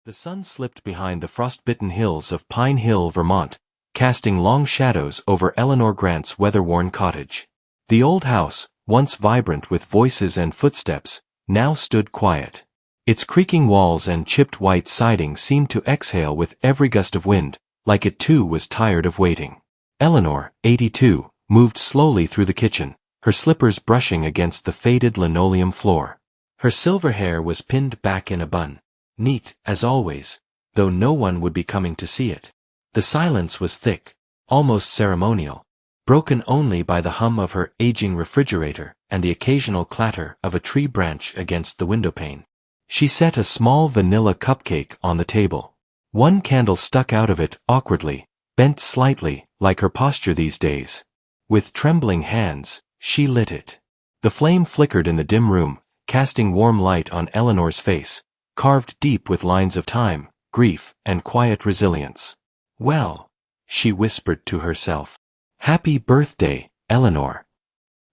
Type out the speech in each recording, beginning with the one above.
The sun slipped behind the frost-bitten hills of Pine Hill, Vermont, casting long shadows over Eleanor Grant's weather-worn cottage. The old house, once vibrant with voices and footsteps, now stood quiet. Its creaking walls and chipped white siding seemed to exhale with every gust of wind, like it too was tired of waiting. Eleanor, 82, moved slowly through the kitchen, her slippers brushing against the faded linoleum floor. Her silver hair was pinned back in a bun, neat, as always, though no one would be coming to see it. The silence was thick, almost ceremonial, broken only by the hum of her aging refrigerator and the occasional clatter of a tree branch against the windowpane. She set a small vanilla cupcake on the table. One candle stuck out of it awkwardly, bent slightly, like her posture these days. With trembling hands, she lit it. The flame flickered in the dim room, casting warm light on Eleanor's face, carved deep with lines of time, grief, and quiet resilience. "Well," she whispered to herself. "Happy birthday, Eleanor."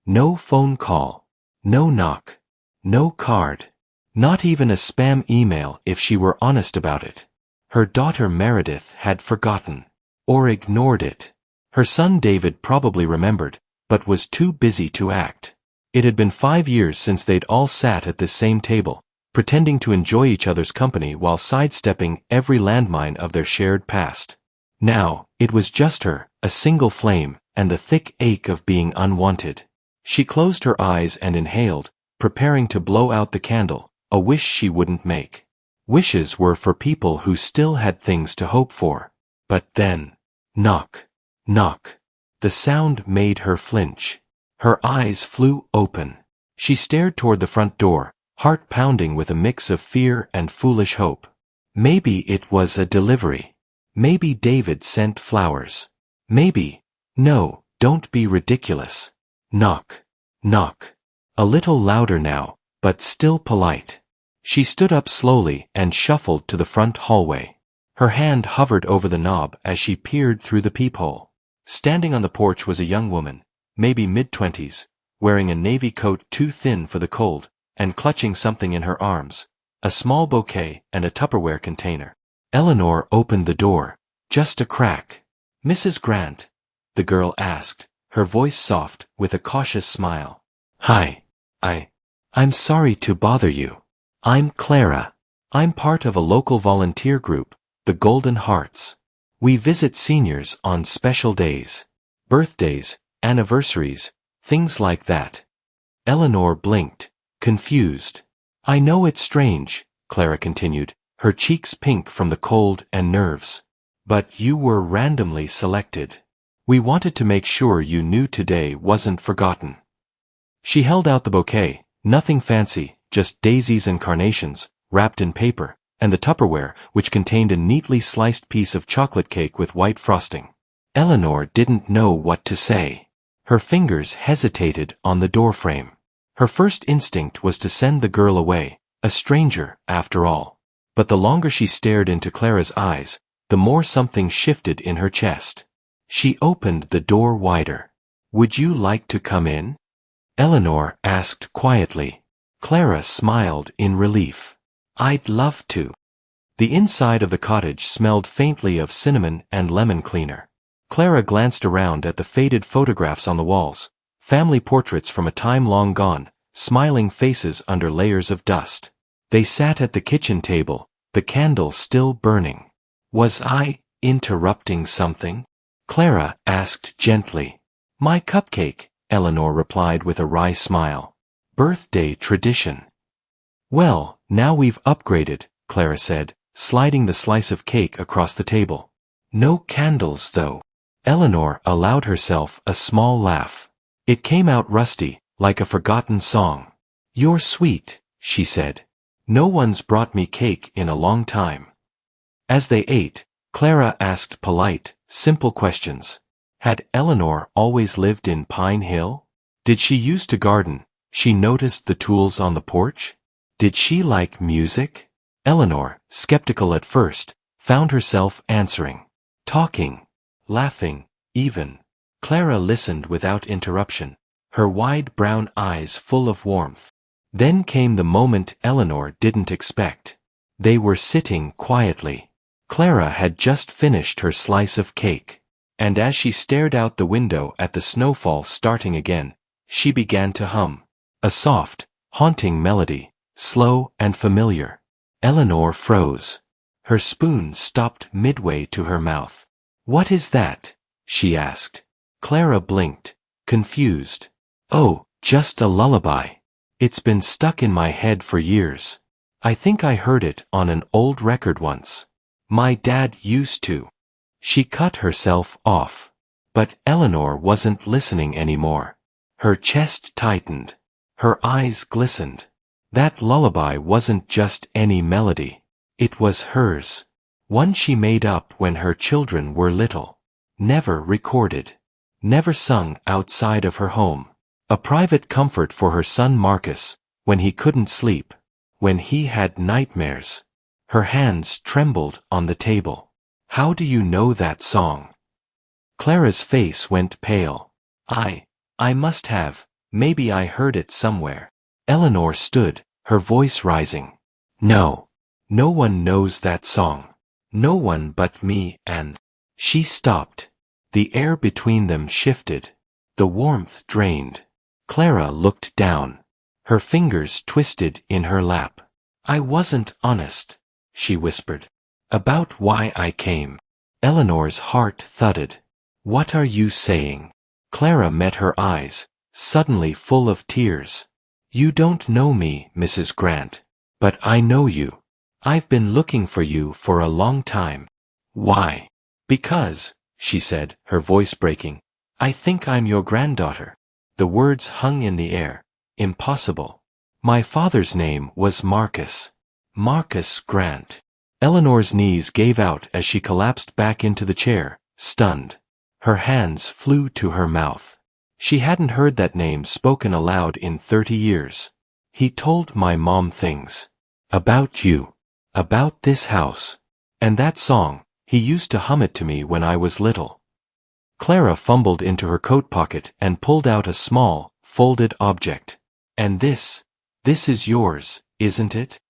No phone call. No knock. No card. Not even a spam email if she were honest about it. Her daughter Meredith had forgotten. Or ignored it. Her son David probably remembered, but was too busy to act. It had been 5 years since they'd all sat at this same table, pretending to enjoy each other's company while sidestepping every landmine of their shared past. Now, it was just her, a single flame, and the thick ache of being unwanted. She closed her eyes and inhaled, preparing to blow out the candle, a wish she wouldn't make. Wishes were for people who still had things to hope for. But then, knock, knock. The sound made her flinch. Her eyes flew open. She stared toward the front door, heart pounding with a mix of fear and foolish hope. Maybe it was a delivery. Maybe David sent flowers. Maybe. No, don't be ridiculous. Knock, knock. A little louder now, but still polite. She stood up slowly and shuffled to the front hallway. Her hand hovered over the knob as she peered through the peephole. Standing on the porch was a young woman, maybe mid-20s, wearing a navy coat too thin for the cold, and clutching something in her arms, a small bouquet and a Tupperware container. Eleanor opened the door, just a crack. "Mrs. Grant?" the girl asked, her voice soft, with a cautious smile. "Hi. I'm sorry to bother you. I'm Clara. I'm part of a local volunteer group, the Golden Hearts. We visit seniors on special days. Birthdays, anniversaries, things like that." Eleanor blinked, confused. "I know it's strange," Clara continued, her cheeks pink from the cold and nerves. "But you were randomly selected. We wanted to make sure you knew today wasn't forgotten." She held out the bouquet, nothing fancy, just daisies and carnations, wrapped in paper, and the Tupperware, which contained a neatly sliced piece of chocolate cake with white frosting. Eleanor didn't know what to say. Her fingers hesitated on the doorframe. Her first instinct was to send the girl away, a stranger, after all. But the longer she stared into Clara's eyes, the more something shifted in her chest. She opened the door wider. "Would you like to come in?" Eleanor asked quietly. Clara smiled in relief. "I'd love to." The inside of the cottage smelled faintly of cinnamon and lemon cleaner. Clara glanced around at the faded photographs on the walls, family portraits from a time long gone, smiling faces under layers of dust. They sat at the kitchen table, the candle still burning. "Was I interrupting something?" Clara asked gently. "My cupcake," Eleanor replied with a wry smile. "Birthday tradition." "Well, now we've upgraded," Clara said, sliding the slice of cake across the table. "No candles, though." Eleanor allowed herself a small laugh. It came out rusty, like a forgotten song. "You're sweet," she said. "No one's brought me cake in a long time." As they ate, Clara asked polite, simple questions. Had Eleanor always lived in Pine Hill? Did she used to garden? She noticed the tools on the porch? Did she like music? Eleanor, skeptical at first, found herself answering. Talking. Laughing, even. Clara listened without interruption, her wide brown eyes full of warmth. Then came the moment Eleanor didn't expect. They were sitting quietly. Clara had just finished her slice of cake, and as she stared out the window at the snowfall starting again, she began to hum. A soft, haunting melody, slow and familiar. Eleanor froze. Her spoon stopped midway to her mouth. "What is that?" she asked. Clara blinked, confused. "Oh, just a lullaby. It's been stuck in my head for years. I think I heard it on an old record once. My dad used to." She cut herself off. But Eleanor wasn't listening anymore. Her chest tightened. Her eyes glistened. That lullaby wasn't just any melody. It was hers. One she made up when her children were little. Never recorded. Never sung outside of her home. A private comfort for her son Marcus, when he couldn't sleep, when he had nightmares. Her hands trembled on the table. "How do you know that song?" Clara's face went pale. I must have, maybe I heard it somewhere." Eleanor stood, her voice rising. "No. No one knows that song. No one but me and—" She stopped. The air between them shifted. The warmth drained. Clara looked down. Her fingers twisted in her lap. "I wasn't honest," she whispered. "About why I came." Eleanor's heart thudded. "What are you saying?" Clara met her eyes, suddenly full of tears. "You don't know me, Mrs. Grant. But I know you. I've been looking for you for a long time." "Why?" "Because," she said, her voice breaking, "I think I'm your granddaughter." The words hung in the air. Impossible. "My father's name was Marcus. Marcus Grant." Eleanor's knees gave out as she collapsed back into the chair, stunned. Her hands flew to her mouth. She hadn't heard that name spoken aloud in 30 years. "He told my mom things. About you. About this house. And that song, he used to hum it to me when I was little." Clara fumbled into her coat pocket and pulled out a small, folded object. "And this is yours, isn't it?"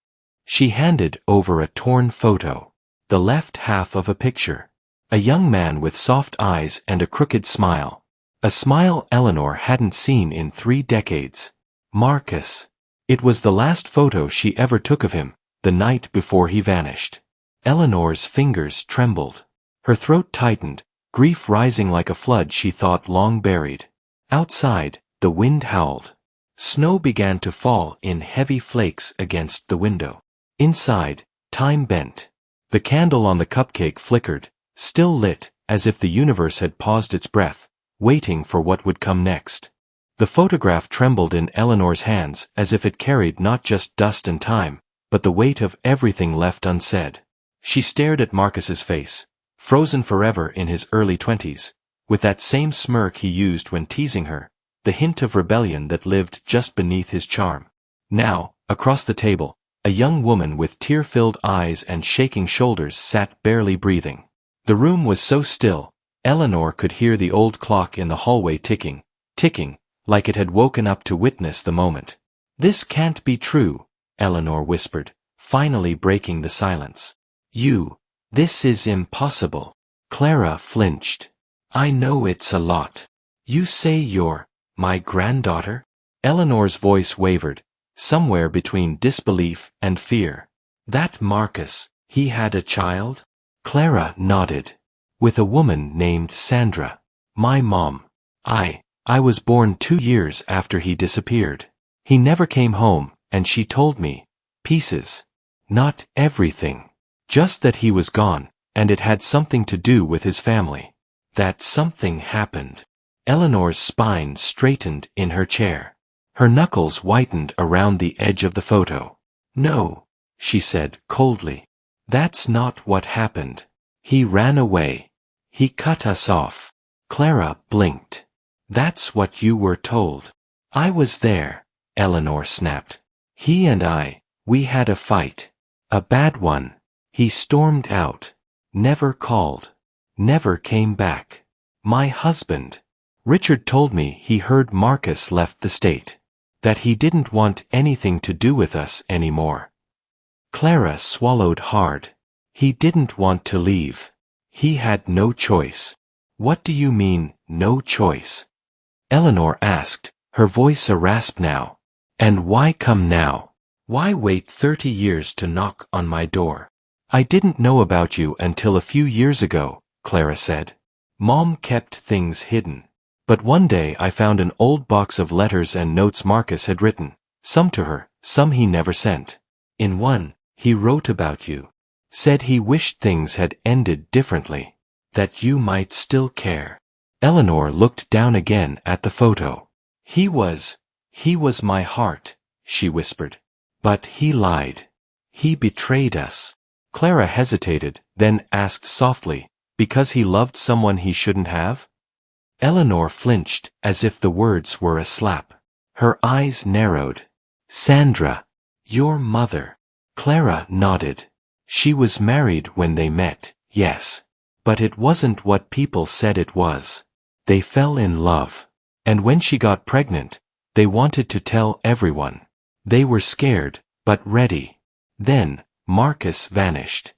She handed over a torn photo. The left half of a picture. A young man with soft eyes and a crooked smile. A smile Eleanor hadn't seen in 3 decades. Marcus. It was the last photo she ever took of him, the night before he vanished. Eleanor's fingers trembled. Her throat tightened, grief rising like a flood she thought long buried. Outside, the wind howled. Snow began to fall in heavy flakes against the window. Inside, time bent. The candle on the cupcake flickered, still lit, as if the universe had paused its breath, waiting for what would come next. The photograph trembled in Eleanor's hands as if it carried not just dust and time, but the weight of everything left unsaid. She stared at Marcus's face, frozen forever in his early 20s, with that same smirk he used when teasing her, the hint of rebellion that lived just beneath his charm. Now, across the table, a young woman with tear-filled eyes and shaking shoulders sat barely breathing. The room was so still, Eleanor could hear the old clock in the hallway ticking, like it had woken up to witness the moment. "This can't be true," Eleanor whispered, finally breaking the silence. This is impossible." Clara flinched. "I know it's a lot. You say you're my granddaughter?" Eleanor's voice wavered, somewhere between disbelief and fear. "That Marcus, he had a child?" Clara nodded. "With a woman named Sandra. My mom. I was born 2 years after he disappeared. He never came home, and she told me. Pieces. Not everything. Just that he was gone, and it had something to do with his family. That something happened." Eleanor's spine straightened in her chair. Her knuckles whitened around the edge of the photo. "No," she said coldly. "That's not what happened. He ran away. He cut us off." Clara blinked. "That's what you were told." "I was there," Eleanor snapped. "He and we had a fight. A bad one. He stormed out. Never called. Never came back. My husband. Richard told me he heard Marcus left the state. That he didn't want anything to do with us anymore." Clara swallowed hard. He didn't want to leave. He had no choice. What do you mean, no choice? Eleanor asked, her voice a rasp now. And why come now? Why wait 30 years to knock on my door? I didn't know about you until a few years ago, Clara said. Mom kept things hidden. But one day I found an old box of letters and notes Marcus had written, some to her, some he never sent. In one, he wrote about you. Said he wished things had ended differently. That you might still care. Eleanor looked down again at the photo. He was my heart, she whispered. But he lied. He betrayed us. Clara hesitated, then asked softly, because he loved someone he shouldn't have? Eleanor flinched, as if the words were a slap. Her eyes narrowed. Sandra, your mother. Clara nodded. She was married when they met, yes. But it wasn't what people said it was. They fell in love. And when she got pregnant, they wanted to tell everyone. They were scared, but ready. Then, Marcus vanished.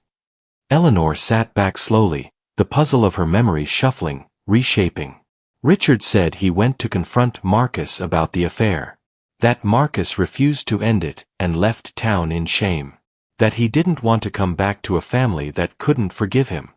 Eleanor sat back slowly, the puzzle of her memory shuffling, reshaping. Richard said he went to confront Marcus about the affair. That Marcus refused to end it and left town in shame. That he didn't want to come back to a family that couldn't forgive him.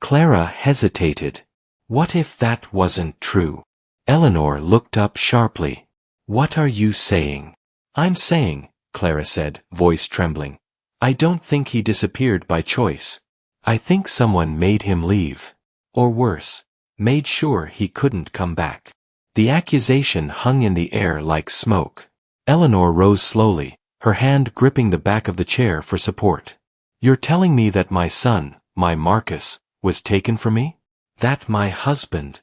Clara hesitated. What if that wasn't true? Eleanor looked up sharply. What are you saying? I'm saying, Clara said, voice trembling. I don't think he disappeared by choice. I think someone made him leave. Or worse, made sure he couldn't come back. The accusation hung in the air like smoke. Eleanor rose slowly, her hand gripping the back of the chair for support. You're telling me that my son, my Marcus, was taken from me? That my husband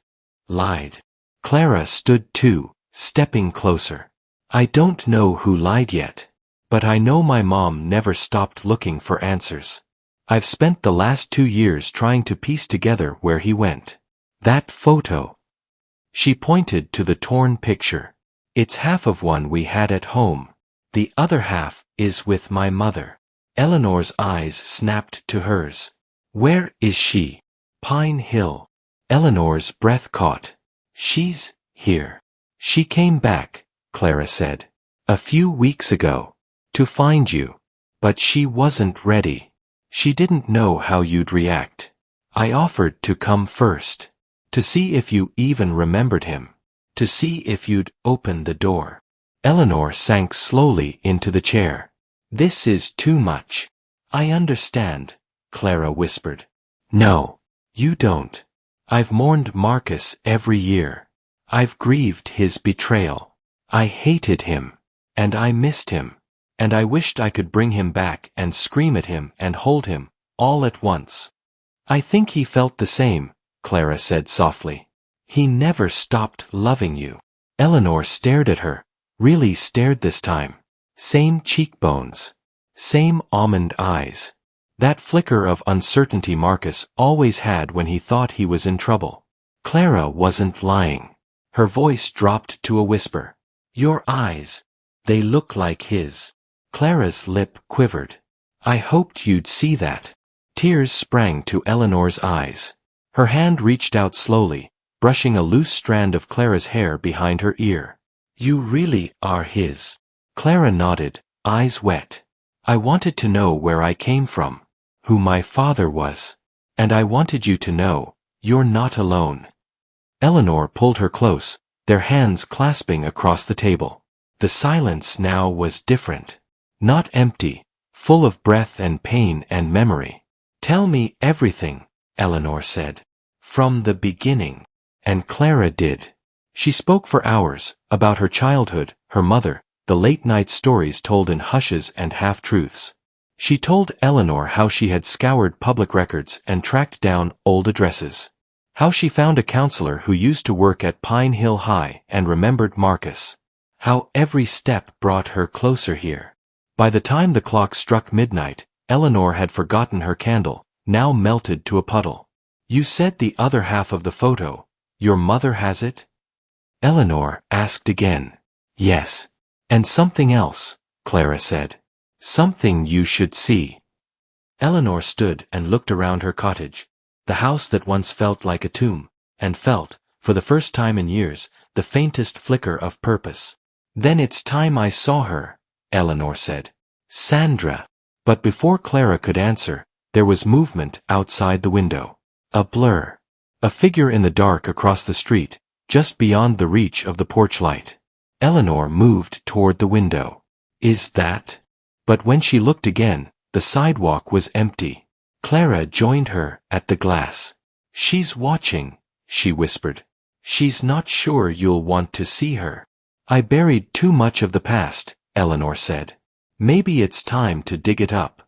lied. Clara stood too, stepping closer. I don't know who lied yet. But I know my mom never stopped looking for answers. I've spent the last 2 years trying to piece together where he went. That photo. She pointed to the torn picture. It's half of one we had at home. The other half is with my mother. Eleanor's eyes snapped to hers. Where is she? Pine Hill. Eleanor's breath caught. She's here. She came back, Clara said. A few weeks ago. To find you. But she wasn't ready. She didn't know how you'd react. I offered to come first. To see if you even remembered him. To see if you'd open the door. Eleanor sank slowly into the chair. This is too much. I understand, Clara whispered. No, you don't. I've mourned Marcus every year. I've grieved his betrayal. I hated him. And I missed him. And I wished I could bring him back and scream at him and hold him, all at once. I think he felt the same, Clara said softly. He never stopped loving you. Eleanor stared at her, really stared this time. Same cheekbones. Same almond eyes. That flicker of uncertainty Marcus always had when he thought he was in trouble. Clara wasn't lying. Her voice dropped to a whisper. Your eyes. They look like his. Clara's lip quivered. I hoped you'd see that. Tears sprang to Eleanor's eyes. Her hand reached out slowly, brushing a loose strand of Clara's hair behind her ear. You really are his. Clara nodded, eyes wet. I wanted to know where I came from, who my father was. And I wanted you to know, you're not alone. Eleanor pulled her close, their hands clasping across the table. The silence now was different. Not empty, full of breath and pain and memory. Tell me everything, Eleanor said. From the beginning. And Clara did. She spoke for hours, about her childhood, her mother, the late-night stories told in hushes and half-truths. She told Eleanor how she had scoured public records and tracked down old addresses. How she found a counselor who used to work at Pine Hill High and remembered Marcus. How every step brought her closer here. By the time the clock struck midnight, Eleanor had forgotten her candle, now melted to a puddle. You said the other half of the photo. Your mother has it? Eleanor asked again. Yes. And something else, Clara said. Something you should see. Eleanor stood and looked around her cottage. The house that once felt like a tomb, and felt, for the first time in years, the faintest flicker of purpose. Then it's time I saw her, Eleanor said. Sandra. But before Clara could answer, there was movement outside the window. A blur. A figure in the dark across the street, just beyond the reach of the porch light. Eleanor moved toward the window. Is that? But when she looked again, the sidewalk was empty. Clara joined her at the glass. She's watching, she whispered. She's not sure you'll want to see her. I buried too much of the past, Eleanor said. Maybe it's time to dig it up.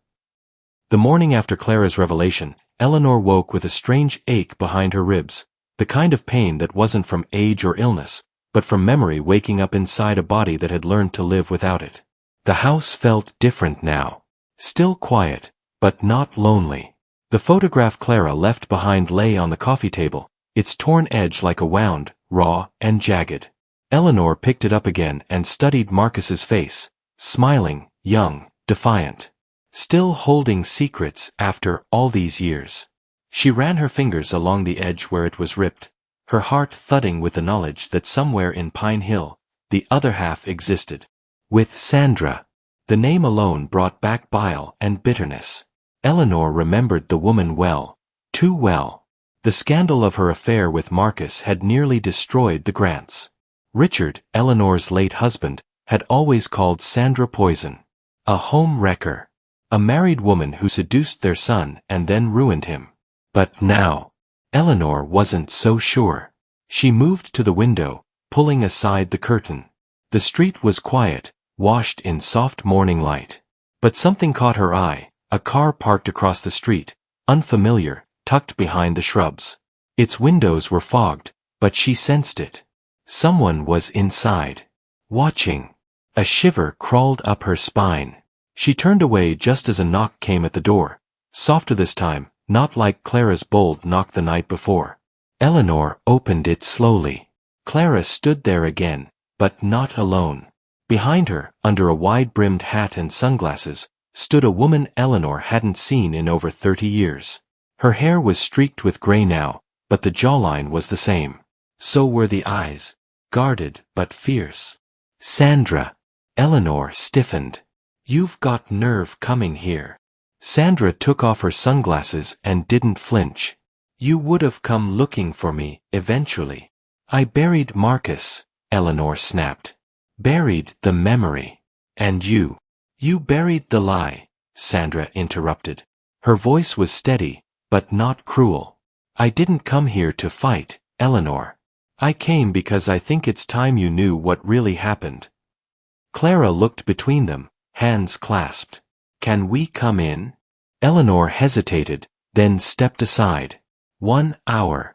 The morning after Clara's revelation, Eleanor woke with a strange ache behind her ribs, the kind of pain that wasn't from age or illness, but from memory waking up inside a body that had learned to live without it. The house felt different now. Still quiet, but not lonely. The photograph Clara left behind lay on the coffee table, its torn edge like a wound, raw and jagged. Eleanor picked it up again and studied Marcus's face, smiling, young, defiant. Still holding secrets after all these years. She ran her fingers along the edge where it was ripped, her heart thudding with the knowledge that somewhere in Pine Hill, the other half existed. With Sandra. The name alone brought back bile and bitterness. Eleanor remembered the woman well, too well. The scandal of her affair with Marcus had nearly destroyed the Grants. Richard, Eleanor's late husband, had always called Sandra poison. A home wrecker. A married woman who seduced their son and then ruined him. But now, Eleanor wasn't so sure. She moved to the window, pulling aside the curtain. The street was quiet, washed in soft morning light. But something caught her eye, a car parked across the street, unfamiliar, tucked behind the shrubs. Its windows were fogged, but she sensed it. Someone was inside. Watching. A shiver crawled up her spine. She turned away just as a knock came at the door, softer this time, not like Clara's bold knock the night before. Eleanor opened it slowly. Clara stood there again, but not alone. Behind her, under a wide-brimmed hat and sunglasses, stood a woman Eleanor hadn't seen in over 30 years. Her hair was streaked with gray now, but the jawline was the same. So were the eyes, guarded but fierce. Sandra. Eleanor stiffened. You've got nerve coming here. Sandra took off her sunglasses and didn't flinch. You would have come looking for me, eventually. I buried Marcus, Eleanor snapped. Buried the memory. And you. You buried the lie, Sandra interrupted. Her voice was steady, but not cruel. I didn't come here to fight, Eleanor. I came because I think it's time you knew what really happened. Clara looked between them, hands clasped. Can we come in? Eleanor hesitated, then stepped aside. 1 hour.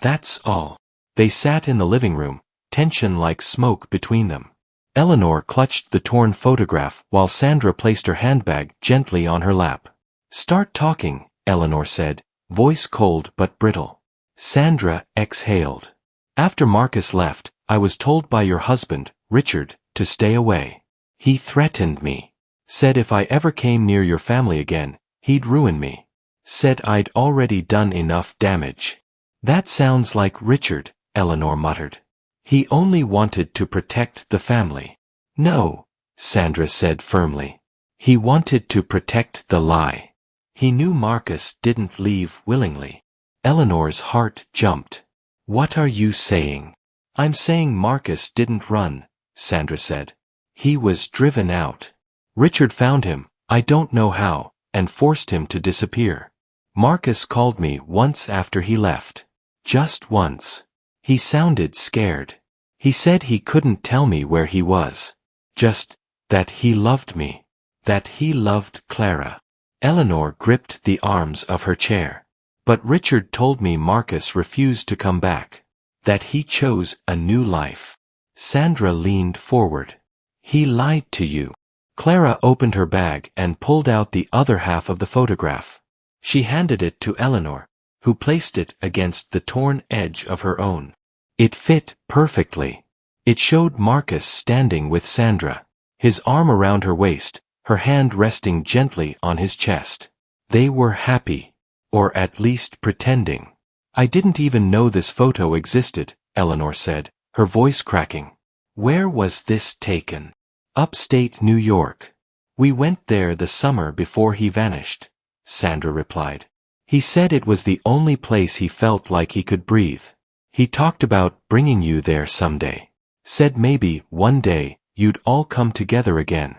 That's all. They sat in the living room, tension like smoke between them. Eleanor clutched the torn photograph while Sandra placed her handbag gently on her lap. Start talking, Eleanor said, voice cold but brittle. Sandra exhaled. After Marcus left, I was told by your husband, Richard, to stay away. He threatened me. Said if I ever came near your family again, he'd ruin me. Said I'd already done enough damage. That sounds like Richard, Eleanor muttered. He only wanted to protect the family. No, Sandra said firmly. He wanted to protect the lie. He knew Marcus didn't leave willingly. Eleanor's heart jumped. What are you saying? I'm saying Marcus didn't run, Sandra said. He was driven out. Richard found him, I don't know how, and forced him to disappear. Marcus called me once after he left. Just once. He sounded scared. He said he couldn't tell me where he was. Just that he loved me. That he loved Clara. Eleanor gripped the arms of her chair. But Richard told me Marcus refused to come back. That he chose a new life. Sandra leaned forward. He lied to you. Clara opened her bag and pulled out the other half of the photograph. She handed it to Eleanor, who placed it against the torn edge of her own. It fit perfectly. It showed Marcus standing with Sandra, his arm around her waist, her hand resting gently on his chest. They were happy. Or at least pretending. I didn't even know this photo existed, Eleanor said, her voice cracking. Where was this taken? Upstate New York. We went there the summer before he vanished, Sandra replied. He said it was the only place he felt like he could breathe. He talked about bringing you there someday. Said maybe, one day, you'd all come together again.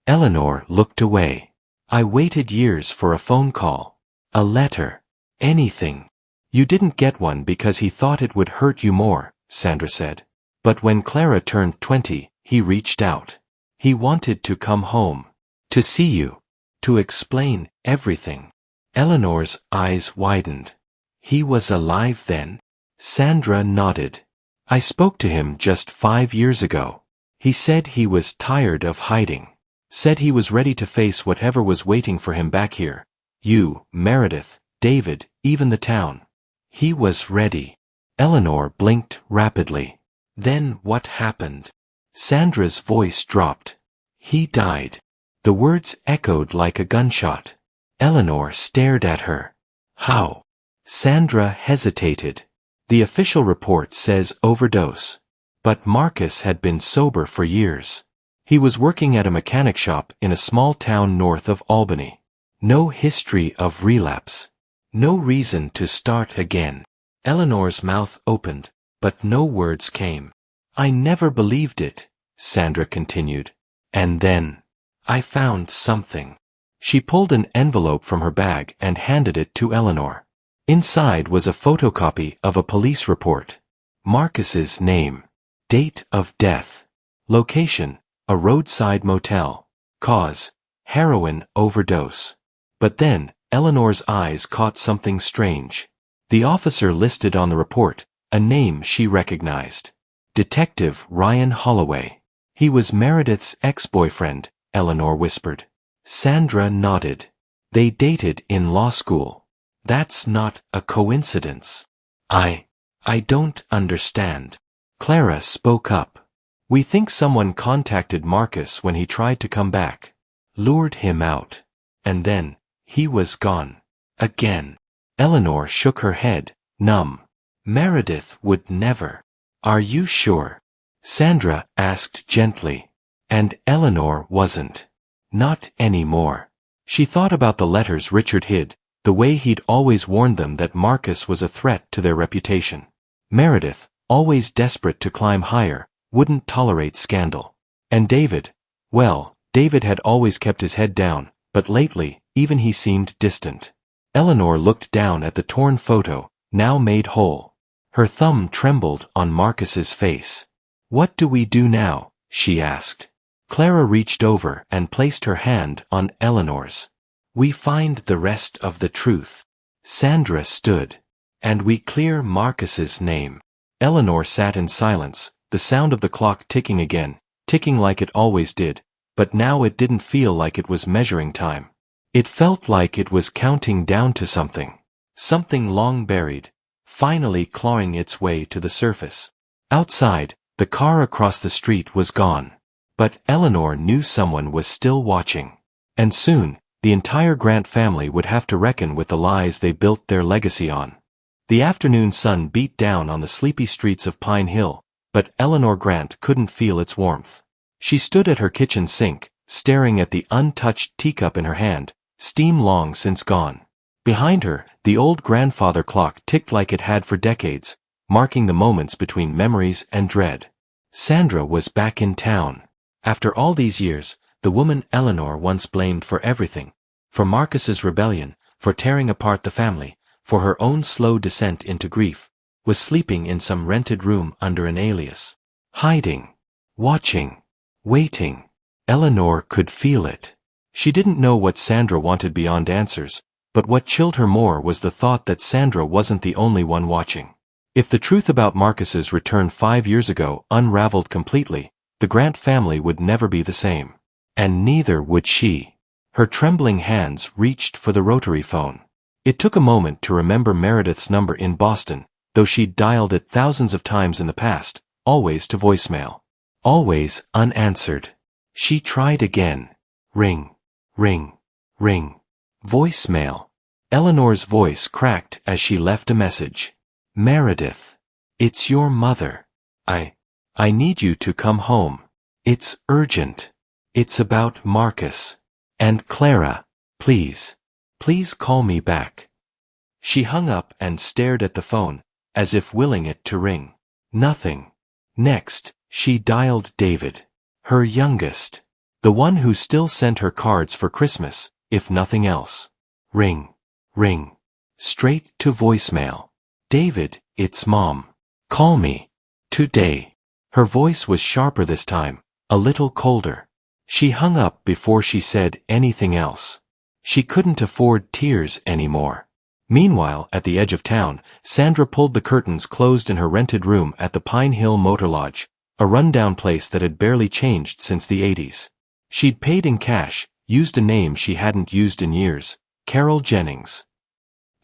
Eleanor looked away. I waited years for a phone call. A letter. Anything. You didn't get one because he thought it would hurt you more, Sandra said. But when Clara turned 20, he reached out. He wanted to come home. To see you. To explain everything. Eleanor's eyes widened. He was alive then? Sandra nodded. I spoke to him just 5 years ago. He said he was tired of hiding. Said he was ready to face whatever was waiting for him back here. You, Meredith, David, even the town. He was ready. Eleanor blinked rapidly. Then what happened? Sandra's voice dropped. He died. The words echoed like a gunshot. Eleanor stared at her. How? Sandra hesitated. The official report says overdose. But Marcus had been sober for years. He was working at a mechanic shop in a small town north of Albany. No history of relapse. No reason to start again. Eleanor's mouth opened, but no words came. I never believed it, Sandra continued. And then, I found something. She pulled an envelope from her bag and handed it to Eleanor. Inside was a photocopy of a police report. Marcus's name. Date of death. Location, a roadside motel. Cause, heroin overdose. But then, Eleanor's eyes caught something strange. The officer listed on the report, a name she recognized. Detective Ryan Holloway. He was Meredith's ex-boyfriend, Eleanor whispered. Sandra nodded. They dated in law school. That's not a coincidence. I don't understand. Clara spoke up. We think someone contacted Marcus when he tried to come back. Lured him out. And then, he was gone. Again. Eleanor shook her head, numb. Meredith would never. Are you sure? Sandra asked gently. And Eleanor wasn't. Not anymore. She thought about the letters Richard hid, the way he'd always warned them that Marcus was a threat to their reputation. Meredith, always desperate to climb higher, wouldn't tolerate scandal. And David, well, David had always kept his head down, but lately, even he seemed distant. Eleanor looked down at the torn photo, now made whole. Her thumb trembled on Marcus's face. What do we do now? She asked. Clara reached over and placed her hand on Eleanor's. We find the rest of the truth. Sandra stood. And we clear Marcus's name. Eleanor sat in silence, the sound of the clock ticking again, ticking like it always did, but now it didn't feel like it was measuring time. It felt like it was counting down to something. Something long buried, finally clawing its way to the surface. Outside, the car across the street was gone. But Eleanor knew someone was still watching. And soon, the entire Grant family would have to reckon with the lies they built their legacy on. The afternoon sun beat down on the sleepy streets of Pine Hill, but Eleanor Grant couldn't feel its warmth. She stood at her kitchen sink, staring at the untouched teacup in her hand, steam long since gone. Behind her, the old grandfather clock ticked like it had for decades, marking the moments between memories and dread. Sandra was back in town. After all these years, the woman Eleanor once blamed for everything, for Marcus's rebellion, for tearing apart the family, for her own slow descent into grief, was sleeping in some rented room under an alias. Hiding. Watching. Waiting. Eleanor could feel it. She didn't know what Sandra wanted beyond answers, but what chilled her more was the thought that Sandra wasn't the only one watching. If the truth about Marcus's return 5 years ago unraveled completely, the Grant family would never be the same. And neither would she. Her trembling hands reached for the rotary phone. It took a moment to remember Meredith's number in Boston, though she'd dialed it thousands of times in the past, always to voicemail. Always unanswered. She tried again. Ring, ring, ring. Voicemail. Eleanor's voice cracked as she left a message. Meredith. It's your mother. I need you to come home. It's urgent. It's about Marcus. And Clara. Please. Please call me back. She hung up and stared at the phone, as if willing it to ring. Nothing. Next, she dialed David. Her youngest. The one who still sent her cards for Christmas, if nothing else. Ring. Ring. Straight to voicemail. David, it's Mom. Call me. Today. Her voice was sharper this time, a little colder. She hung up before she said anything else. She couldn't afford tears anymore. Meanwhile, at the edge of town, Sandra pulled the curtains closed in her rented room at the Pine Hill Motor Lodge, a rundown place that had barely changed since the 80s. She'd paid in cash, used a name she hadn't used in years, Carol Jennings.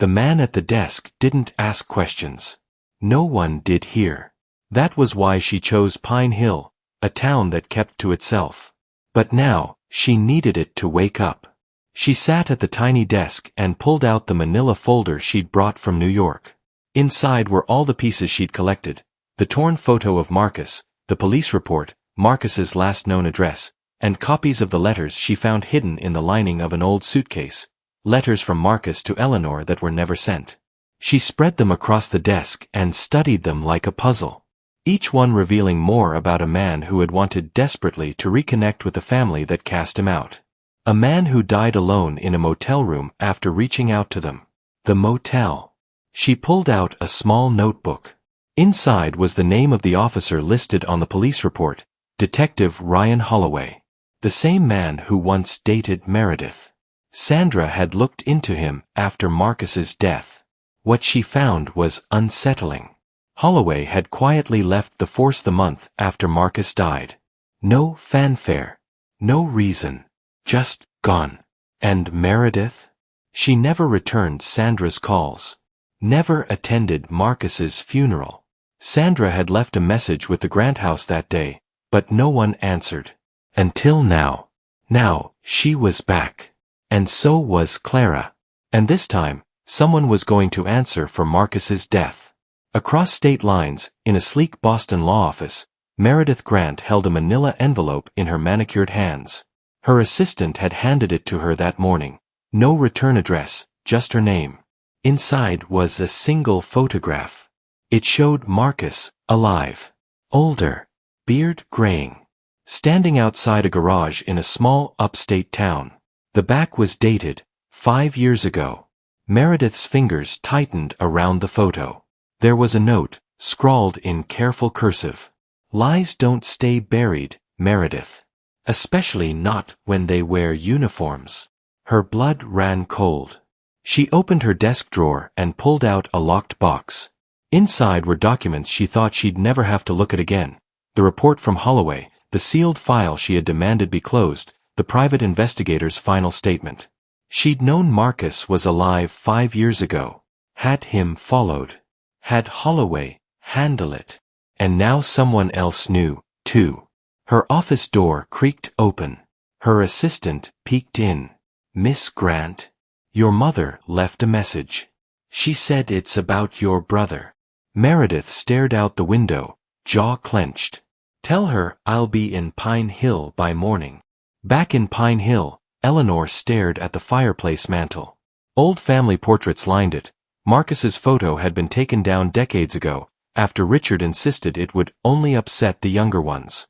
The man at the desk didn't ask questions. No one did here. That was why she chose Pine Hill, a town that kept to itself. But now, she needed it to wake up. She sat at the tiny desk and pulled out the manila folder she'd brought from New York. Inside were all the pieces she'd collected, the torn photo of Marcus, the police report, Marcus's last known address, and copies of the letters she found hidden in the lining of an old suitcase, letters from Marcus to Eleanor that were never sent. She spread them across the desk and studied them like a puzzle, each one revealing more about a man who had wanted desperately to reconnect with the family that cast him out. A man who died alone in a motel room after reaching out to them. The motel. She pulled out a small notebook. Inside was the name of the officer listed on the police report, Detective Ryan Holloway. The same man who once dated Meredith. Sandra had looked into him after Marcus's death. What she found was unsettling. Holloway had quietly left the force the month after Marcus died. No fanfare. No reason. Just gone. And Meredith? She never returned Sandra's calls. Never attended Marcus's funeral. Sandra had left a message with the Grant house that day, but no one answered. Until now. Now, she was back. And so was Clara. And this time, someone was going to answer for Marcus's death. Across state lines, in a sleek Boston law office, Meredith Grant held a manila envelope in her manicured hands. Her assistant had handed it to her that morning. No return address, just her name. Inside was a single photograph. It showed Marcus, alive. Older. Beard graying. Standing outside a garage in a small upstate town. The back was dated, 5 years ago. Meredith's fingers tightened around the photo. There was a note, scrawled in careful cursive. Lies don't stay buried, Meredith. Especially not when they wear uniforms. Her blood ran cold. She opened her desk drawer and pulled out a locked box. Inside were documents she thought she'd never have to look at again. The report from Holloway, the sealed file she had demanded be closed, the private investigator's final statement. She'd known Marcus was alive 5 years ago. Had him followed. Had Holloway handle it. And now someone else knew, too. Her office door creaked open. Her assistant peeked in. Miss Grant? Your mother left a message. She said it's about your brother. Meredith stared out the window, jaw clenched. Tell her I'll be in Pine Hill by morning. Back in Pine Hill, Eleanor stared at the fireplace mantel. Old family portraits lined it. Marcus's photo had been taken down decades ago, after Richard insisted it would only upset the younger ones.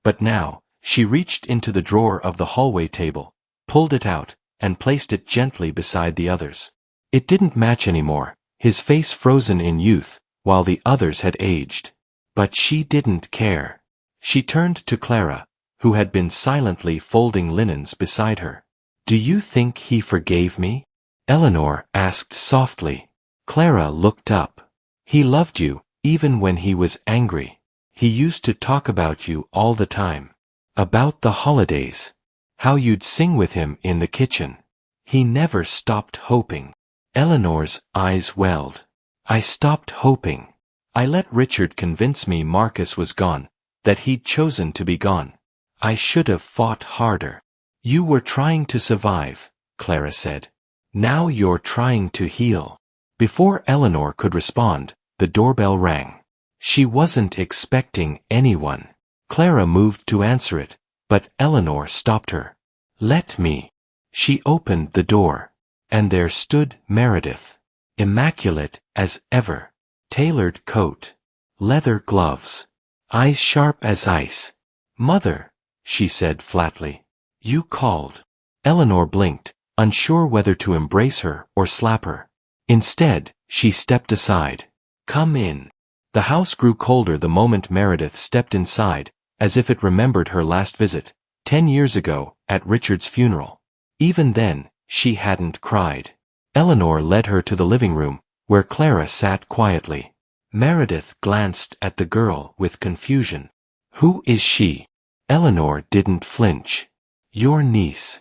But now, she reached into the drawer of the hallway table, pulled it out, and placed it gently beside the others. It didn't match anymore, his face frozen in youth, while the others had aged. But she didn't care. She turned to Clara, who had been silently folding linens beside her. Do you think he forgave me? Eleanor asked softly. Clara looked up. He loved you, even when he was angry. He used to talk about you all the time. About the holidays. How you'd sing with him in the kitchen. He never stopped hoping. Eleanor's eyes welled. I stopped hoping. I let Richard convince me Marcus was gone, that he'd chosen to be gone. I should have fought harder. You were trying to survive, Clara said. Now you're trying to heal. Before Eleanor could respond, the doorbell rang. She wasn't expecting anyone. Clara moved to answer it, but Eleanor stopped her. Let me. She opened the door. And there stood Meredith. Immaculate as ever. Tailored coat. Leather gloves. Eyes sharp as ice. Mother, she said flatly. You called. Eleanor blinked, unsure whether to embrace her or slap her. Instead, she stepped aside. Come in. The house grew colder the moment Meredith stepped inside, as if it remembered her last visit, 10 years ago, at Richard's funeral. Even then, she hadn't cried. Eleanor led her to the living room, where Clara sat quietly. Meredith glanced at the girl with confusion. Who is she? Eleanor didn't flinch. Your niece.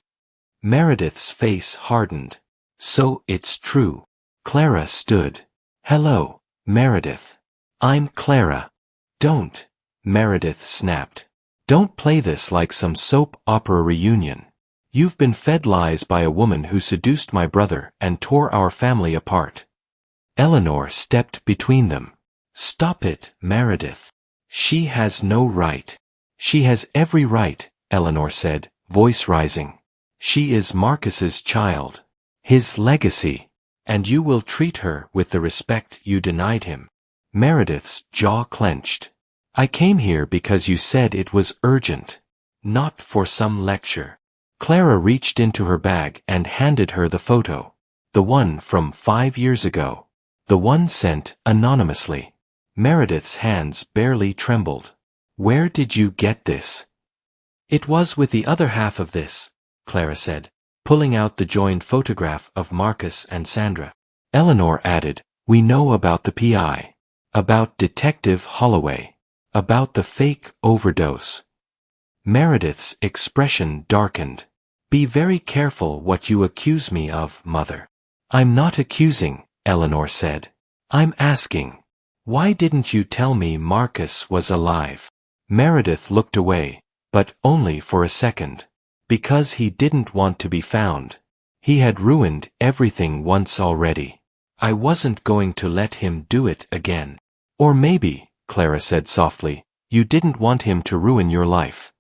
Meredith's face hardened. So it's true. Clara stood. Hello, Meredith. I'm Clara. Don't, Meredith snapped. Don't play this like some soap opera reunion. You've been fed lies by a woman who seduced my brother and tore our family apart. Eleanor stepped between them. Stop it, Meredith. She has no right. She has every right, Eleanor said, voice rising. She is Marcus's child. His legacy. And you will treat her with the respect you denied him. Meredith's jaw clenched. I came here because you said it was urgent. Not for some lecture. Clara reached into her bag and handed her the photo. The one from 5 years ago. The one sent anonymously. Meredith's hands barely trembled. Where did you get this? It was with the other half of this, Clara said, pulling out the joined photograph of Marcus and Sandra. Eleanor added, we know about the PI. About Detective Holloway. About the fake overdose. Meredith's expression darkened. Be very careful what you accuse me of, Mother. I'm not accusing, Eleanor said. I'm asking. Why didn't you tell me Marcus was alive? Meredith looked away, but only for a second. Because he didn't want to be found. He had ruined everything once already. I wasn't going to let him do it again. Or maybe, Clara said softly, you didn't want him to ruin your life.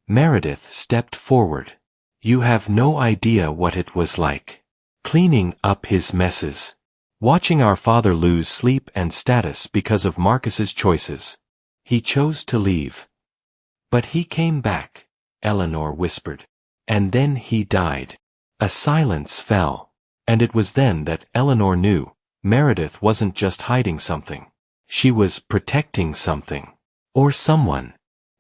Meredith stepped forward. You have no idea what it was like. Cleaning up his messes. Watching our father lose sleep and status because of Marcus's choices. He chose to leave. But he came back, Eleanor whispered. And then he died. A silence fell. And it was then that Eleanor knew Meredith wasn't just hiding something. She was protecting something. Or someone.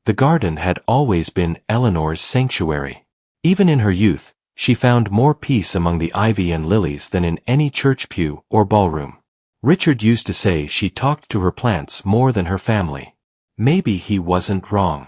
The garden had always been Eleanor's sanctuary. Even in her youth, she found more peace among the ivy and lilies than in any church pew or ballroom. Richard used to say she talked to her plants more than her family. Maybe he wasn't wrong.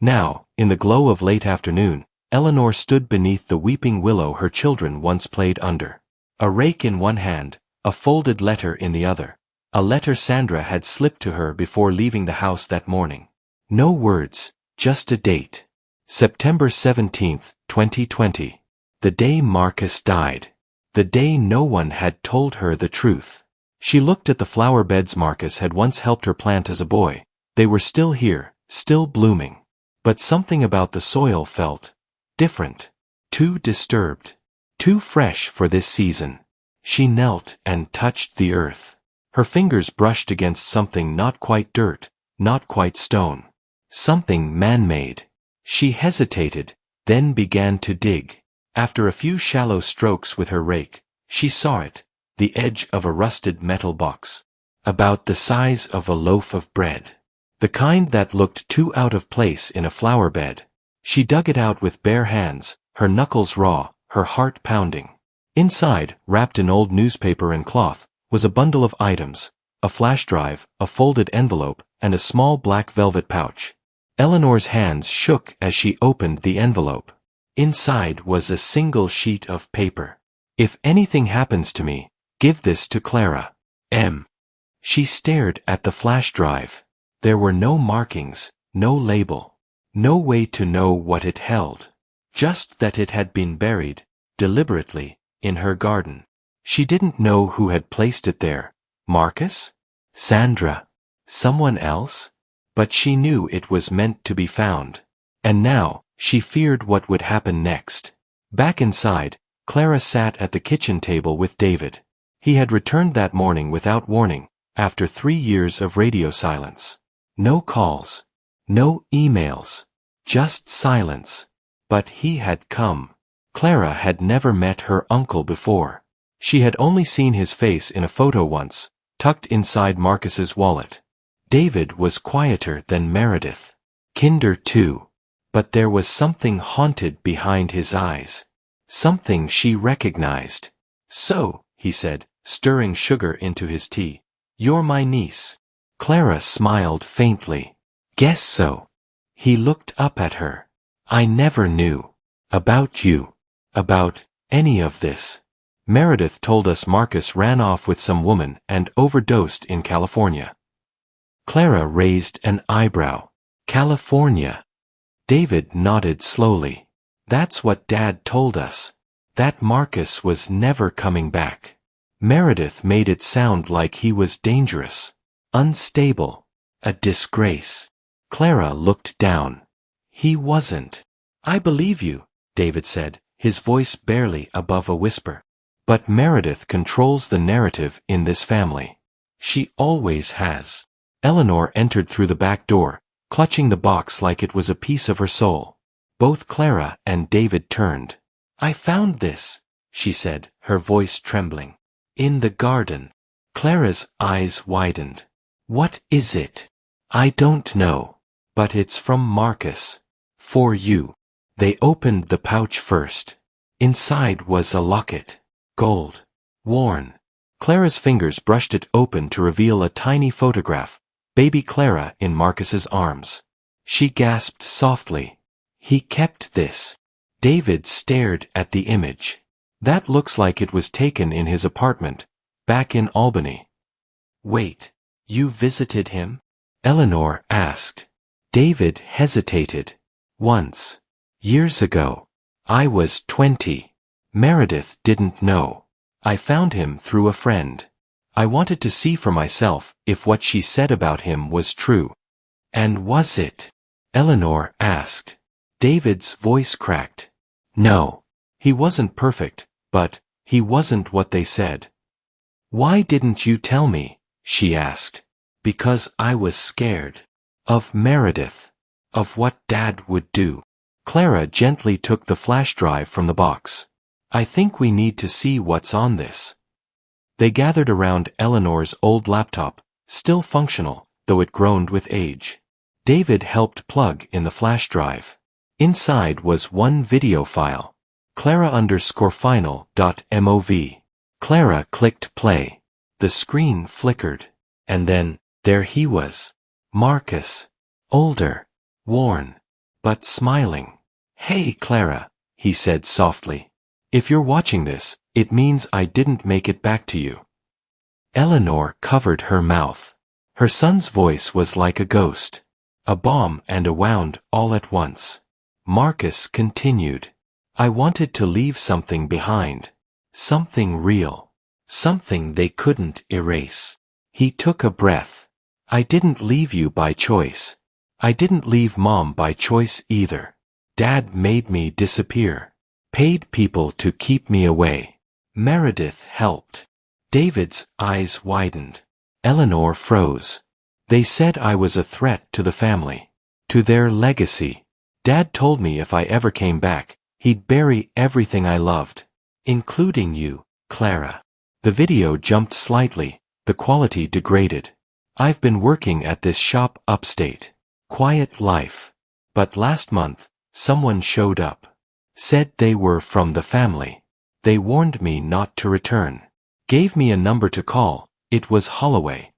Now, in the glow of late afternoon, Eleanor stood beneath the weeping willow her children once played under. A rake in one hand, a folded letter in the other. A letter Sandra had slipped to her before leaving the house that morning. No words, just a date. September 17th, 2020. The day Marcus died. The day no one had told her the truth. She looked at the flower beds Marcus had once helped her plant as a boy. They were still here, still blooming. But something about the soil felt different. Too disturbed. Too fresh for this season. She knelt and touched the earth. Her fingers brushed against something not quite dirt, not quite stone. Something man-made. She hesitated, then began to dig. After a few shallow strokes with her rake, she saw it, the edge of a rusted metal box. About the size of a loaf of bread. The kind that looked too out of place in a flower bed. She dug it out with bare hands, her knuckles raw, her heart pounding. Inside, wrapped in old newspaper and cloth, was a bundle of items, a flash drive, a folded envelope, and a small black velvet pouch. Eleanor's hands shook as she opened the envelope. Inside was a single sheet of paper. If anything happens to me, give this to Clara. M. She stared at the flash drive. There were no markings, no label. No way to know what it held. just that it had been buried, deliberately, in her garden. She didn't know who had placed it there. Marcus? Sandra? Someone else? But she knew it was meant to be found. And now, she feared what would happen next. Back inside, Clara sat at the kitchen table with David. He had returned that morning without warning, after 3 years of radio silence. No calls. No emails. Just silence. But he had come. Clara had never met her uncle before. She had only seen his face in a photo once, tucked inside Marcus's wallet. David was quieter than Meredith. Kinder too. But there was something haunted behind his eyes. Something she recognized. "So," he said, stirring sugar into his tea. "You're my niece." Clara smiled faintly. "Guess so." He looked up at her. "I never knew. About you. About any of this. Meredith told us Marcus ran off with some woman and overdosed in California." Clara raised an eyebrow. "California?" David nodded slowly. "That's what Dad told us. That Marcus was never coming back. Meredith made it sound like he was dangerous. Unstable. A disgrace." Clara looked down. "He wasn't." "I believe you," David said, his voice barely above a whisper. "But Meredith controls the narrative in this family. She always has." Eleanor entered through the back door, clutching the box like it was a piece of her soul. Both Clara and David turned. "I found this," she said, her voice trembling. "In the garden." Clara's eyes widened. "What is it?" "I don't know. But it's from Marcus. For you." They opened the pouch first. Inside was a locket. Gold. Worn. Clara's fingers brushed it open to reveal a tiny photograph, baby Clara in Marcus's arms. She gasped softly. "He kept this." David stared at the image. "That looks like it was taken in his apartment, back in Albany." "Wait, you visited him?" Eleanor asked. David hesitated. "Once. Years ago. I was 20. Meredith didn't know. I found him through a friend. I wanted to see for myself if what she said about him was true." "And was it?" Eleanor asked. David's voice cracked. "No. He wasn't perfect, but he wasn't what they said." "Why didn't you tell me?" she asked. "Because I was scared. Of Meredith. Of what Dad would do." Clara gently took the flash drive from the box. "I think we need to see what's on this." They gathered around Eleanor's old laptop, still functional, though it groaned with age. David helped plug in the flash drive. Inside was one video file. Clara_final.mov. Clara clicked play. The screen flickered. And then, there he was. Marcus. Older. Worn. But smiling. "Hey, Clara," he said softly. "If you're watching this, it means I didn't make it back to you." Eleanor covered her mouth. Her son's voice was like a ghost. A bomb and a wound all at once. Marcus continued. "I wanted to leave something behind. Something real. Something they couldn't erase." He took a breath. "I didn't leave you by choice. I didn't leave Mom by choice either. Dad made me disappear. Paid people to keep me away. Meredith helped." David's eyes widened. Eleanor froze. "They said I was a threat to the family. To their legacy. Dad told me if I ever came back, he'd bury everything I loved. Including you, Clara." The video jumped slightly, the quality degraded. "I've been working at this shop upstate. Quiet life. But last month, someone showed up. Said they were from the family. They warned me not to return. Gave me a number to call. It was Holloway."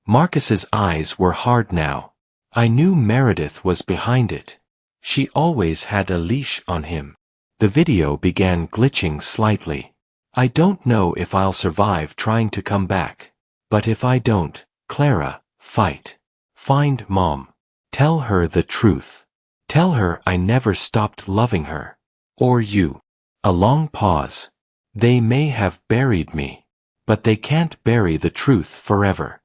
Marcus's eyes were hard now. "I knew Meredith was behind it. She always had a leash on him." The video began glitching slightly. "I don't know if I'll survive trying to come back. But if I don't, Clara, fight. Find Mom. Tell her the truth. Tell her I never stopped loving her." Or you. A long pause. They may have buried me. But they can't bury the truth forever.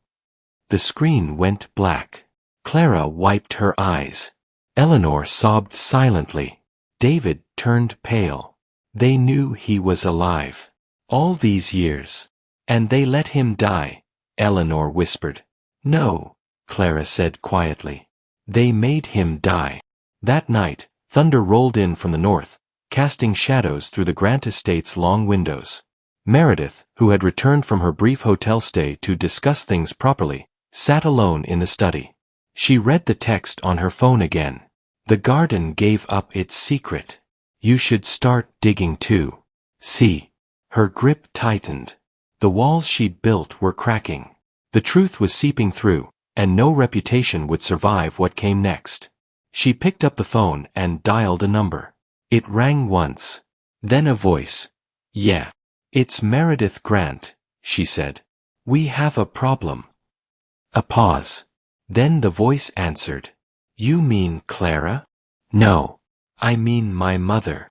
The screen went black. Clara wiped her eyes. Eleanor sobbed silently. David turned pale. They knew he was alive. All these years. And they let him die, Eleanor whispered. No, Clara said quietly. They made him die. That night, thunder rolled in from the north, casting shadows through the Grant estate's long windows. Meredith, who had returned from her brief hotel stay to discuss things properly, sat alone in the study. She read the text on her phone again. The garden gave up its secret. You should start digging too. See. Her grip tightened. The walls she'd built were cracking. The truth was seeping through, and no reputation would survive what came next. She picked up the phone and dialed a number. It rang once. Then a voice. Yeah. It's Meredith Grant, she said. We have a problem. A pause. Then the voice answered. You mean Clara? No. I mean my mother.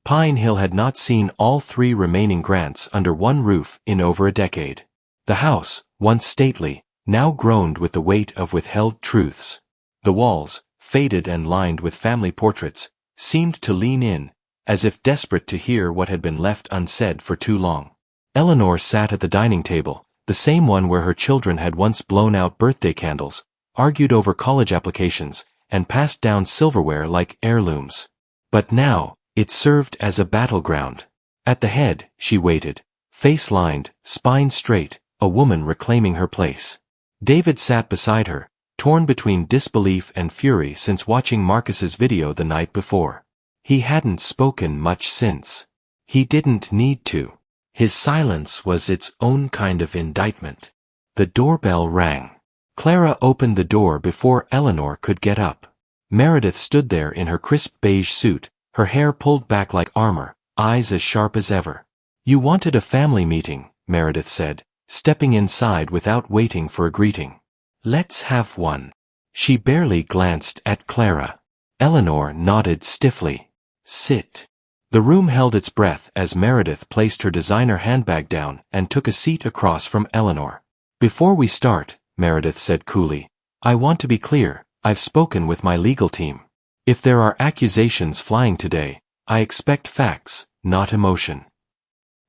Pine Hill had not seen all three remaining Grants under one roof in over a decade. The house, once stately, now groaned with the weight of withheld truths. The walls, faded and lined with family portraits, seemed to lean in, as if desperate to hear what had been left unsaid for too long. Eleanor sat at the dining table, the same one where her children had once blown out birthday candles, argued over college applications, and passed down silverware like heirlooms. But now, it served as a battleground. At the head, she waited, face lined, spine straight, a woman reclaiming her place. David sat beside her, torn between disbelief and fury since watching Marcus's video the night before. He hadn't spoken much since. He didn't need to. His silence was its own kind of indictment. The doorbell rang. Clara opened the door before Eleanor could get up. Meredith stood there in her crisp beige suit, her hair pulled back like armor, eyes as sharp as ever. You wanted a family meeting, Meredith said, stepping inside without waiting for a greeting. Let's have one. She barely glanced at Clara. Eleanor nodded stiffly. Sit. The room held its breath as Meredith placed her designer handbag down and took a seat across from Eleanor. Before we start, Meredith said coolly, I want to be clear, I've spoken with my legal team. If there are accusations flying today, I expect facts, not emotion.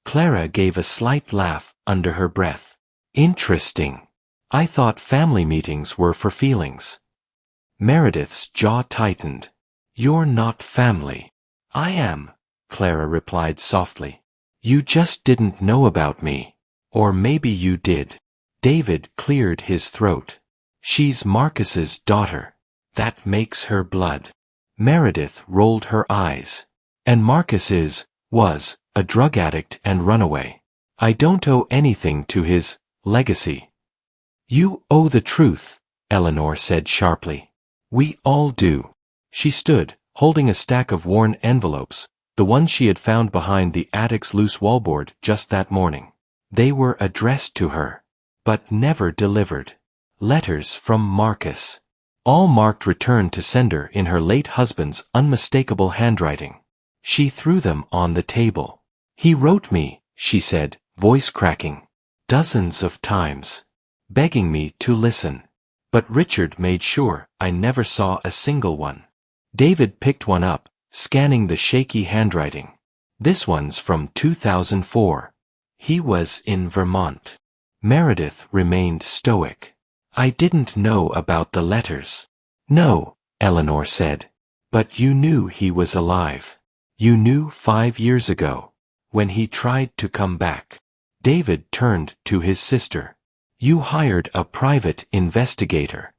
Clara gave a slight laugh under her breath. Interesting. I thought family meetings were for feelings. Meredith's jaw tightened. You're not family. I am, Clara replied softly. You just didn't know about me. Or maybe you did. David cleared his throat. She's Marcus's daughter. That makes her blood. Meredith rolled her eyes. And Marcus was, a drug addict and runaway. I don't owe anything to his legacy. You owe the truth, Eleanor said sharply. We all do. She stood, holding a stack of worn envelopes, the ones she had found behind the attic's loose wallboard just that morning. They were addressed to her, but never delivered. Letters from Marcus. All marked return to sender in her late husband's unmistakable handwriting. She threw them on the table. He wrote me, she said, voice cracking. Dozens of times. Begging me to listen. But Richard made sure I never saw a single one. David picked one up, scanning the shaky handwriting. This one's from 2004. He was in Vermont. Meredith remained stoic. I didn't know about the letters. No, Eleanor said. But you knew he was alive. You knew 5 years ago, when he tried to come back. David turned to his sister. You hired a private investigator.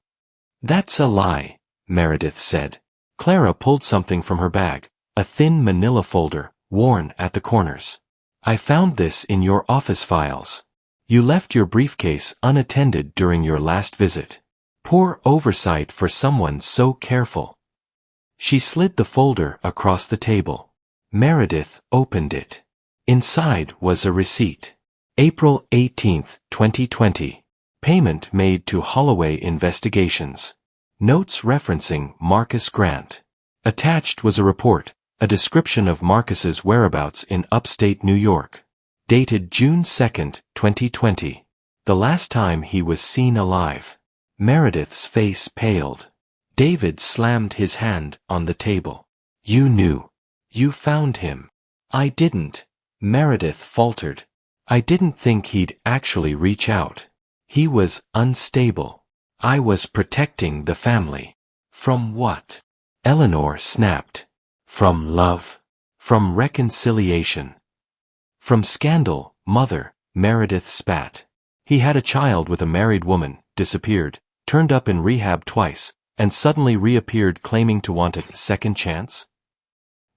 That's a lie, Meredith said. Clara pulled something from her bag, a thin manila folder, worn at the corners. I found this in your office files. You left your briefcase unattended during your last visit. Poor oversight for someone so careful. She slid the folder across the table. Meredith opened it. Inside was a receipt. April 18, 2020. Payment made to Holloway Investigations. Notes referencing Marcus Grant. Attached was a report, A description of Marcus's whereabouts in upstate New York. Dated June 2, 2020. The last time he was seen alive. Meredith's face paled. David slammed his hand on the table. You knew. You found him. I didn't. Meredith faltered. I didn't think he'd actually reach out. He was unstable. I was protecting the family. From what? Eleanor snapped. From love. From reconciliation. From scandal, mother, Meredith spat. He had a child with a married woman, disappeared, turned up in rehab twice, and suddenly reappeared claiming to want a second chance?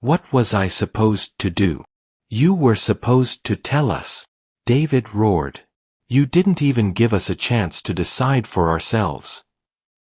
What was I supposed to do? You were supposed to tell us. David roared. You didn't even give us a chance to decide for ourselves.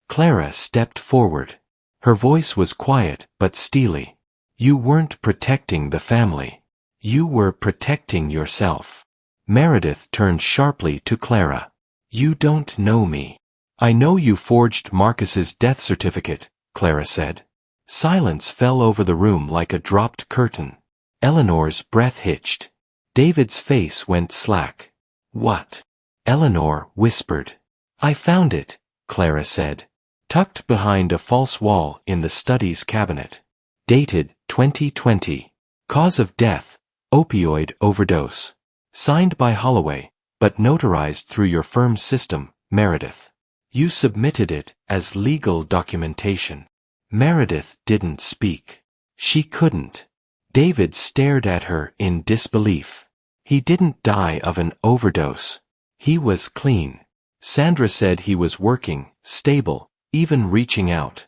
Clara stepped forward. Her voice was quiet but steely. You weren't protecting the family. You were protecting yourself. Meredith turned sharply to Clara. You don't know me. I know you forged Marcus's death certificate, Clara said. Silence fell over the room like a dropped curtain. Eleanor's breath hitched. David's face went slack. What? Eleanor whispered. I found it, Clara said. Tucked behind a false wall in the study's cabinet. Dated 2020. Cause of death, opioid overdose. Signed by Holloway, but notarized through your firm's system, Meredith. You submitted it as legal documentation. Meredith didn't speak. She couldn't. David stared at her in disbelief. He didn't die of an overdose. He was clean. Sandra said he was working, stable, even reaching out.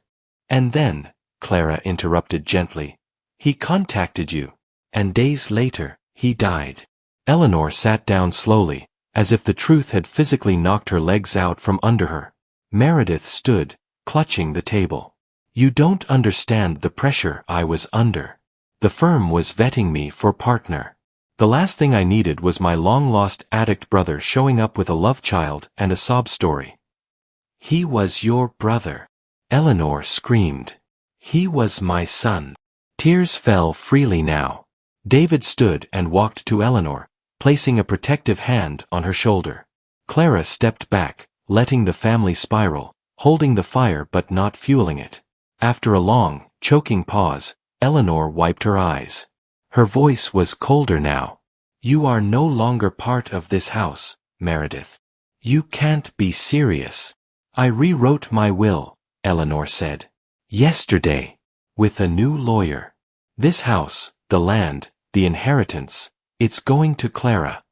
And then, Clara interrupted gently, he contacted you. And days later, he died. Eleanor sat down slowly, as if the truth had physically knocked her legs out from under her. Meredith stood, clutching the table. You don't understand the pressure I was under. The firm was vetting me for partner. The last thing I needed was my long-lost addict brother showing up with a love child and a sob story. He was your brother. Eleanor screamed. He was my son. Tears fell freely now. David stood and walked to Eleanor, placing a protective hand on her shoulder. Clara stepped back, letting the family spiral, holding the fire but not fueling it. After a long, choking pause, Eleanor wiped her eyes. Her voice was colder now. You are no longer part of this house, Meredith. You can't be serious. I rewrote my will, Eleanor said. Yesterday. With a new lawyer. This house, the land, the inheritance, it's going to Clara.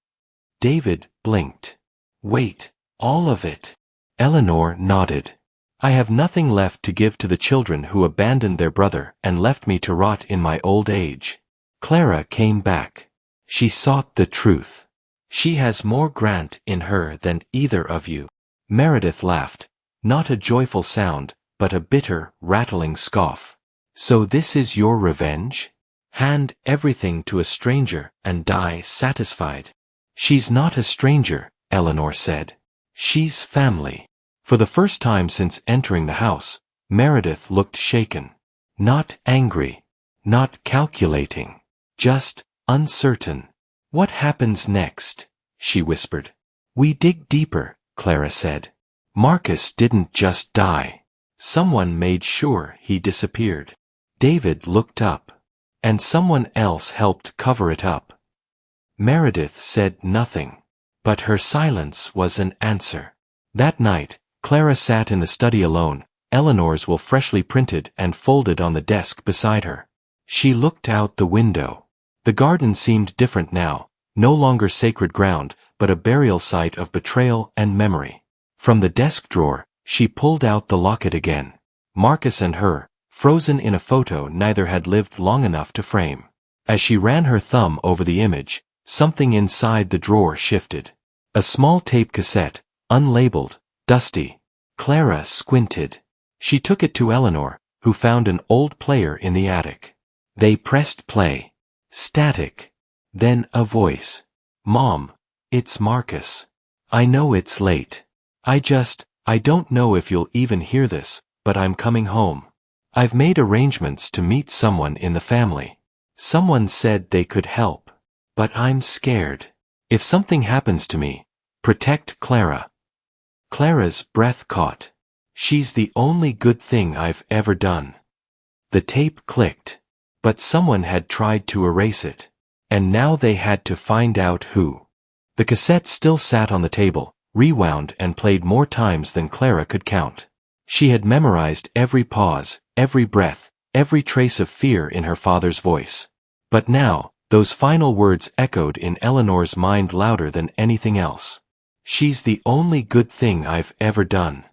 David blinked. Wait, all of it? Eleanor nodded. I have nothing left to give to the children who abandoned their brother and left me to rot in my old age. Clara came back. She sought the truth. She has more Grant in her than either of you. Meredith laughed, not a joyful sound, but a bitter, rattling scoff. So this is your revenge? Hand everything to a stranger and die satisfied. She's not a stranger, Eleanor said. She's family. For the first time since entering the house, Meredith looked shaken. Not angry. Not calculating. Just uncertain. What happens next? She whispered. We dig deeper, Clara said. Marcus didn't just die. Someone made sure he disappeared. David looked up. And someone else helped cover it up. Meredith said nothing. But her silence was an answer. That night, Clara sat in the study alone, Eleanor's will freshly printed and folded on the desk beside her. She looked out the window. The garden seemed different now, no longer sacred ground, but a burial site of betrayal and memory. From the desk drawer, she pulled out the locket again. Marcus and her, frozen in a photo neither had lived long enough to frame. As she ran her thumb over the image, something inside the drawer shifted. A small tape cassette, unlabeled, dusty. Clara squinted. She took it to Eleanor, who found an old player in the attic. They pressed play. Static. Then a voice. Mom, it's Marcus. I know it's late. I don't know if you'll even hear this, but I'm coming home. I've made arrangements to meet someone in the family. Someone said they could help. But I'm scared. If something happens to me, protect Clara. Clara's breath caught. She's the only good thing I've ever done. The tape clicked. But someone had tried to erase it. And now they had to find out who. The cassette still sat on the table, rewound and played more times than Clara could count. She had memorized every pause, every breath, every trace of fear in her father's voice. But now, those final words echoed in Eleanor's mind louder than anything else. She's the only good thing I've ever done.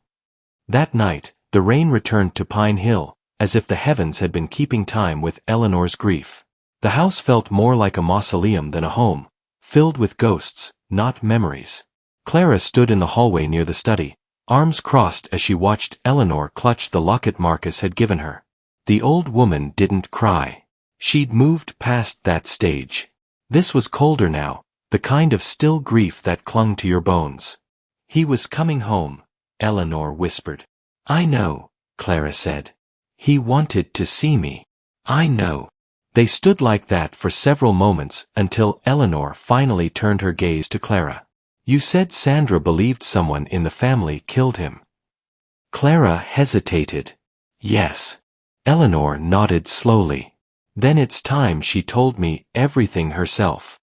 That night, the rain returned to Pine Hill, as if the heavens had been keeping time with Eleanor's grief. The house felt more like a mausoleum than a home, filled with ghosts, not memories. Clara stood in the hallway near the study, arms crossed as she watched Eleanor clutch the locket Marcus had given her. The old woman didn't cry. She'd moved past that stage. This was colder now, the kind of still grief that clung to your bones. He was coming home, Eleanor whispered. I know, Clara said. He wanted to see me. I know. They stood like that for several moments until Eleanor finally turned her gaze to Clara. You said Sandra believed someone in the family killed him. Clara hesitated. Yes. Eleanor nodded slowly. Then it's time she told me everything herself.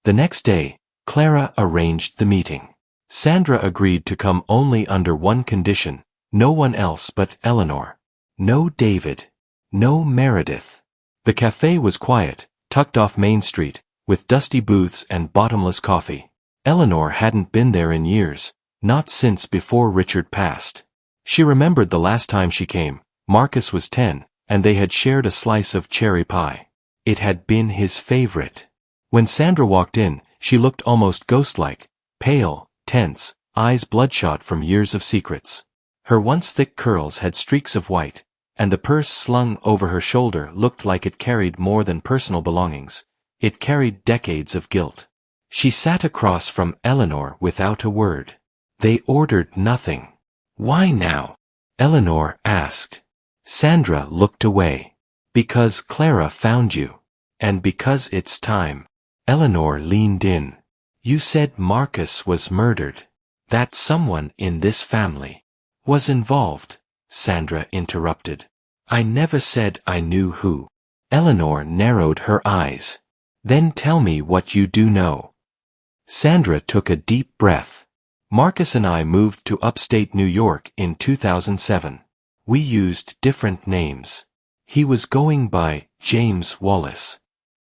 The next day, Clara arranged the meeting. Sandra agreed to come only under one condition, no one else but Eleanor. No David. No Meredith. The cafe was quiet, tucked off Main Street, with dusty booths and bottomless coffee. Eleanor hadn't been there in years, not since before Richard passed. She remembered the last time she came. Marcus was 10, and they had shared a slice of cherry pie. It had been his favorite. When Sandra walked in, she looked almost ghost-like, pale, tense, eyes bloodshot from years of secrets. Her once thick curls had streaks of white, and the purse slung over her shoulder looked like it carried more than personal belongings. It carried decades of guilt. She sat across from Eleanor without a word. They ordered nothing. Why now? Eleanor asked. Sandra looked away. Because Clara found you. And because it's time. Eleanor leaned in. You said Marcus was murdered. That someone in this family was involved, Sandra interrupted. I never said I knew who. Eleanor narrowed her eyes. Then tell me what you do know. Sandra took a deep breath. Marcus and I moved to upstate New York in 2007. We used different names. He was going by James Wallace.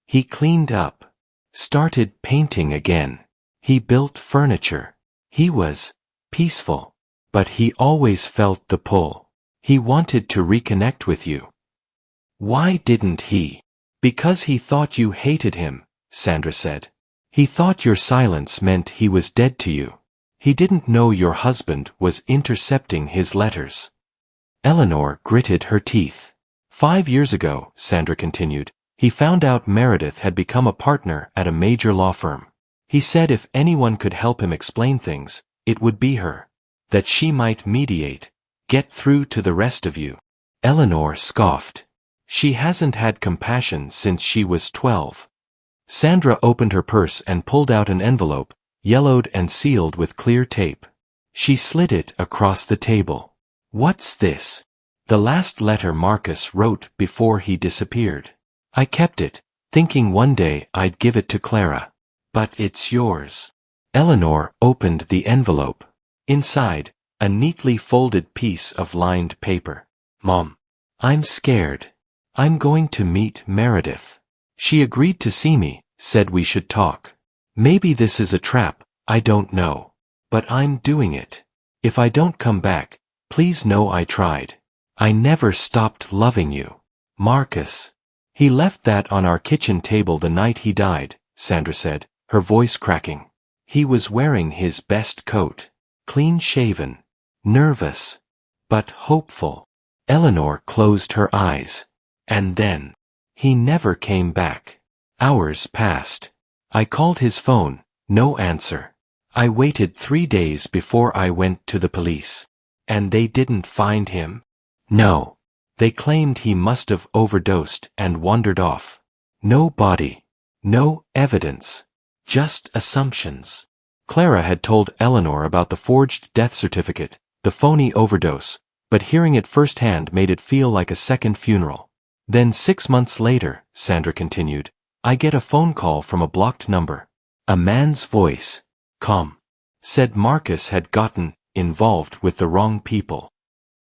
He cleaned up. Started painting again. He built furniture. He was peaceful. But he always felt the pull. He wanted to reconnect with you. Why didn't he? Because he thought you hated him, Sandra said. He thought your silence meant he was dead to you. He didn't know your husband was intercepting his letters. Eleanor gritted her teeth. 5 years ago, Sandra continued, he found out Meredith had become a partner at a major law firm. He said if anyone could help him explain things, it would be her. That she might mediate, get through to the rest of you. Eleanor scoffed. She hasn't had compassion since she was 12. Sandra opened her purse and pulled out an envelope, yellowed and sealed with clear tape. She slid it across the table. What's this? The last letter Marcus wrote before he disappeared. I kept it, thinking one day I'd give it to Clara. But it's yours. Eleanor opened the envelope. Inside, a neatly folded piece of lined paper. Mom, I'm scared. I'm going to meet Meredith. She agreed to see me, said we should talk. Maybe this is a trap, I don't know. But I'm doing it. If I don't come back, please know I tried. I never stopped loving you. Marcus. He left that on our kitchen table the night he died, Sandra said, her voice cracking. He was wearing his best coat. Clean-shaven. Nervous. But hopeful. Eleanor closed her eyes. And then. He never came back. Hours passed. I called his phone, no answer. I waited 3 days before I went to the police. And they didn't find him? No. They claimed he must have overdosed and wandered off. No body. No evidence. Just assumptions. Clara had told Eleanor about the forged death certificate, the phony overdose, but hearing it firsthand made it feel like a second funeral. Then 6 months later, Sandra continued, I get a phone call from a blocked number. A man's voice. Said Marcus had gotten involved with the wrong people.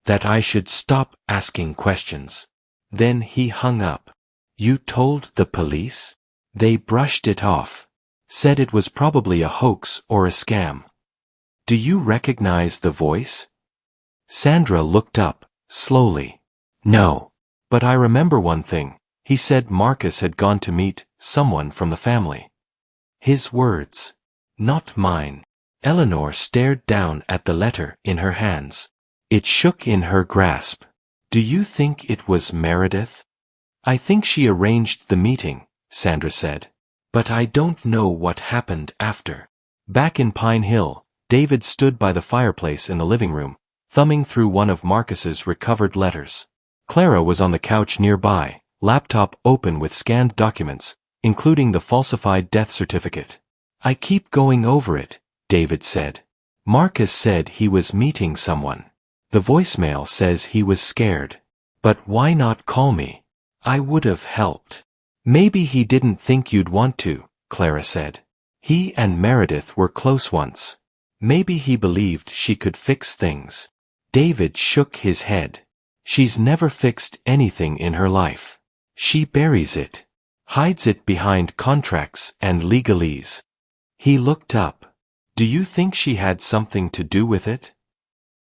That I should stop asking questions. Then he hung up. You told the police? They brushed it off. Said it was probably a hoax or a scam. Do you recognize the voice? Sandra looked up, slowly. No. But I remember one thing. He said Marcus had gone to meet someone from the family. His words. Not mine. Eleanor stared down at the letter in her hands. It shook in her grasp. Do you think it was Meredith? I think she arranged the meeting, Sandra said. But I don't know what happened after. Back in Pine Hill, David stood by the fireplace in the living room, thumbing through one of Marcus's recovered letters. Clara was on the couch nearby, laptop open with scanned documents, including the falsified death certificate. I keep going over it, David said. Marcus said he was meeting someone. The voicemail says he was scared. But why not call me? I would have helped. Maybe he didn't think you'd want to, Clara said. He and Meredith were close once. Maybe he believed she could fix things. David shook his head. She's never fixed anything in her life. She buries it. Hides it behind contracts and legalese. He looked up. Do you think she had something to do with it?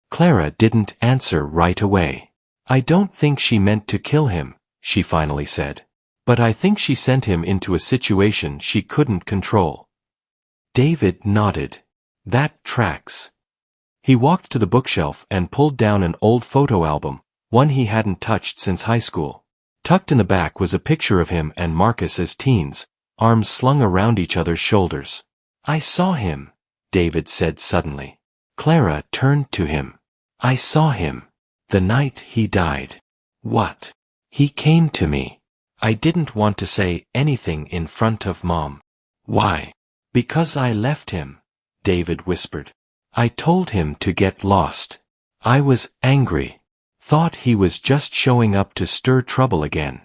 Clara didn't answer right away. I don't think she meant to kill him, she finally said. But I think she sent him into a situation she couldn't control. David nodded. That tracks. He walked to the bookshelf and pulled down an old photo album, one he hadn't touched since high school. Tucked in the back was a picture of him and Marcus as teens, arms slung around each other's shoulders. I saw him, David said suddenly. Clara turned to him. I saw him. The night he died. What? He came to me. I didn't want to say anything in front of Mom. Why? Because I left him, David whispered. I told him to get lost. I was angry. Thought he was just showing up to stir trouble again.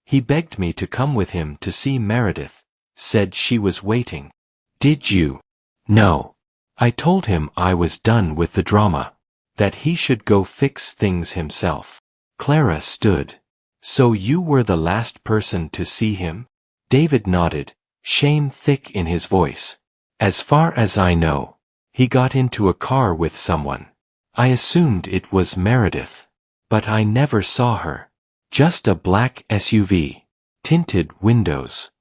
He begged me to come with him to see Meredith. Said she was waiting. Did you? No. I told him I was done with the drama. That he should go fix things himself. Clara stood. So you were the last person to see him? David nodded, shame thick in his voice. As far as I know, he got into a car with someone. I assumed it was Meredith. But I never saw her. Just a black SUV. Tinted windows.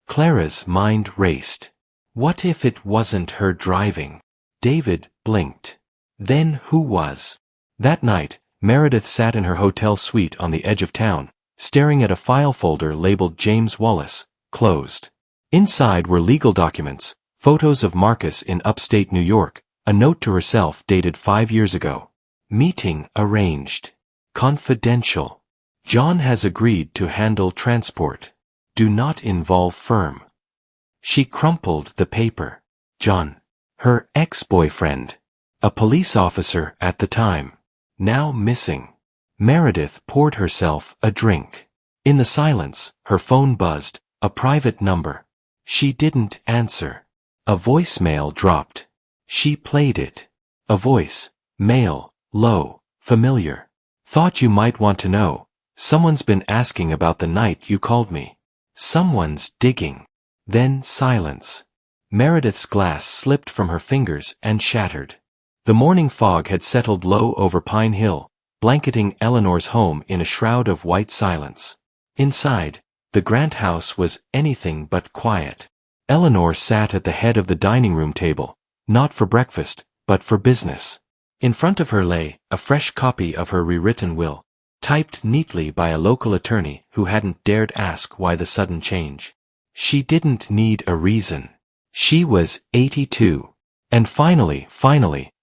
Clara's mind raced. What if it wasn't her driving? David blinked. Then who was? That night, Meredith sat in her hotel suite on the edge of town, staring at a file folder labeled James Wallace, closed. Inside were legal documents, photos of Marcus in upstate New York, a note to herself dated 5 years ago. Meeting arranged. Confidential. John has agreed to handle transport. Do not involve firm. She crumpled the paper. John. Her ex-boyfriend. A police officer at the time. Now missing. Meredith poured herself a drink. In the silence, her phone buzzed, a private number. She didn't answer. A voicemail dropped. She played it. A voice. Male, low, familiar. Thought you might want to know. Someone's been asking about the night you called me. Someone's digging. Then silence. Meredith's glass slipped from her fingers and shattered. The morning fog had settled low over Pine Hill, blanketing Eleanor's home in a shroud of white silence. Inside, the Grant house was anything but quiet. Eleanor sat at the head of the dining room table, not for breakfast, but for business. In front of her lay a fresh copy of her rewritten will, typed neatly by a local attorney who hadn't dared ask why the sudden change. She didn't need a reason. She was 82. And finally,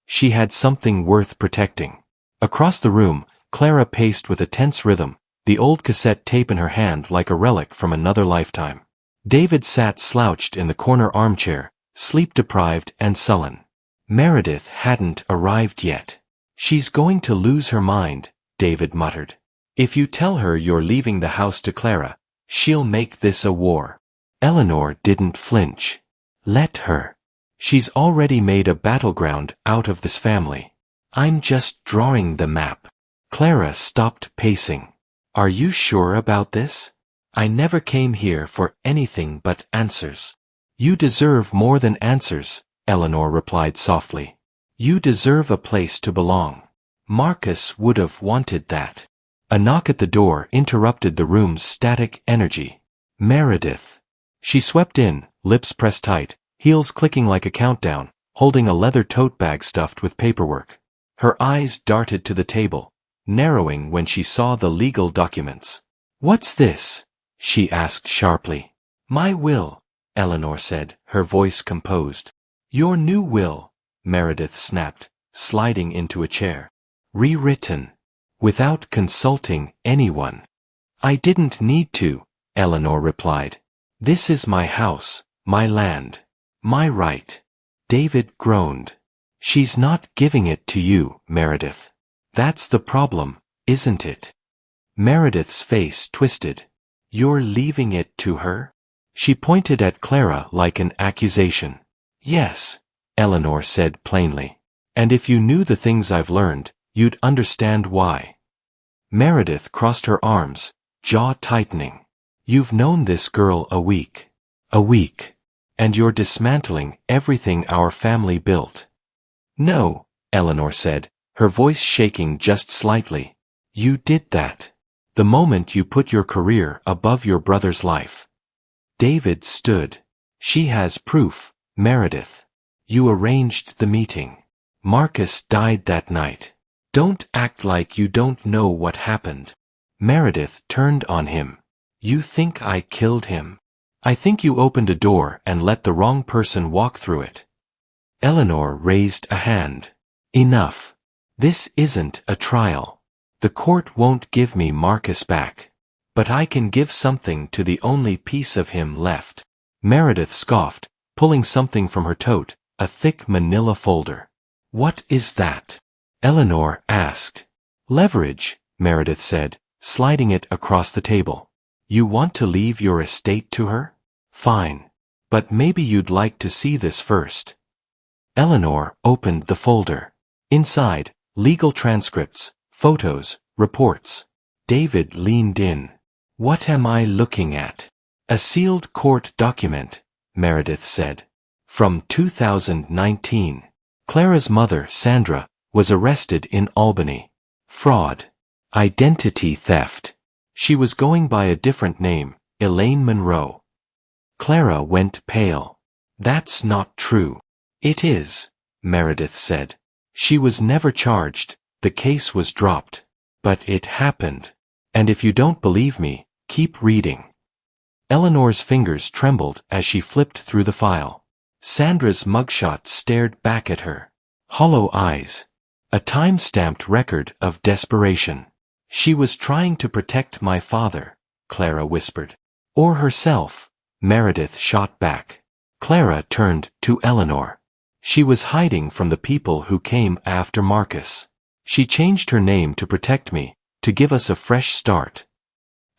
she had something worth protecting. Across the room, Clara paced with a tense rhythm, the old cassette tape in her hand like a relic from another lifetime. David sat slouched in the corner armchair, sleep-deprived and sullen. Meredith hadn't arrived yet. "She's going to lose her mind," David muttered. "If you tell her you're leaving the house to Clara, she'll make this a war." Eleanor didn't flinch. "Let her. She's already made a battleground out of this family. I'm just drawing the map." Clara stopped pacing. "Are you sure about this? I never came here for anything but answers." "You deserve more than answers," Eleanor replied softly. "You deserve a place to belong. Marcus would have wanted that." A knock at the door interrupted the room's static energy. Meredith. She swept in, lips pressed tight, heels clicking like a countdown, holding a leather tote bag stuffed with paperwork. Her eyes darted to the table, narrowing when she saw the legal documents. "What's this?" she asked sharply. "My will," Eleanor said, her voice composed. "Your new will," Meredith snapped, sliding into a chair. "Rewritten. Without consulting anyone." "I didn't need to," Eleanor replied. "This is my house, my land, my right." David groaned. "She's not giving it to you, Meredith. That's the problem, isn't it?" Meredith's face twisted. "You're leaving it to her?" She pointed at Clara like an accusation. "Yes," Eleanor said plainly. "And if you knew the things I've learned, you'd understand why." Meredith crossed her arms, jaw tightening. "You've known this girl a week. A week. And you're dismantling everything our family built." "No," Eleanor said, her voice shaking just slightly. "You did that. The moment you put your career above your brother's life." David stood. "She has proof, Meredith. You arranged the meeting. Marcus died that night. Don't act like you don't know what happened." Meredith turned on him. "You think I killed him? I think you opened a door and let the wrong person walk through it." Eleanor raised a hand. "Enough. This isn't a trial. The court won't give me Marcus back. But I can give something to the only piece of him left." Meredith scoffed, pulling something from her tote, a thick manila folder. "What is that?" Eleanor asked. "Leverage," Meredith said, sliding it across the table. "You want to leave your estate to her? Fine. But maybe you'd like to see this first." Eleanor opened the folder. Inside, legal transcripts, photos, reports. David leaned in. "What am I looking at?" "A sealed court document," Meredith said. "From 2019. Clara's mother, Sandra, was arrested in Albany. Fraud. Identity theft. She was going by a different name, Elaine Monroe." Clara went pale. "That's not true." "It is," Meredith said. "She was never charged, the case was dropped. But it happened. And if you don't believe me, keep reading." Eleanor's fingers trembled as she flipped through the file. Sandra's mugshot stared back at her. Hollow eyes. A time-stamped record of desperation. "She was trying to protect my father," Clara whispered. "Or herself," Meredith shot back. Clara turned to Eleanor. "She was hiding from the people who came after Marcus. She changed her name to protect me, to give us a fresh start."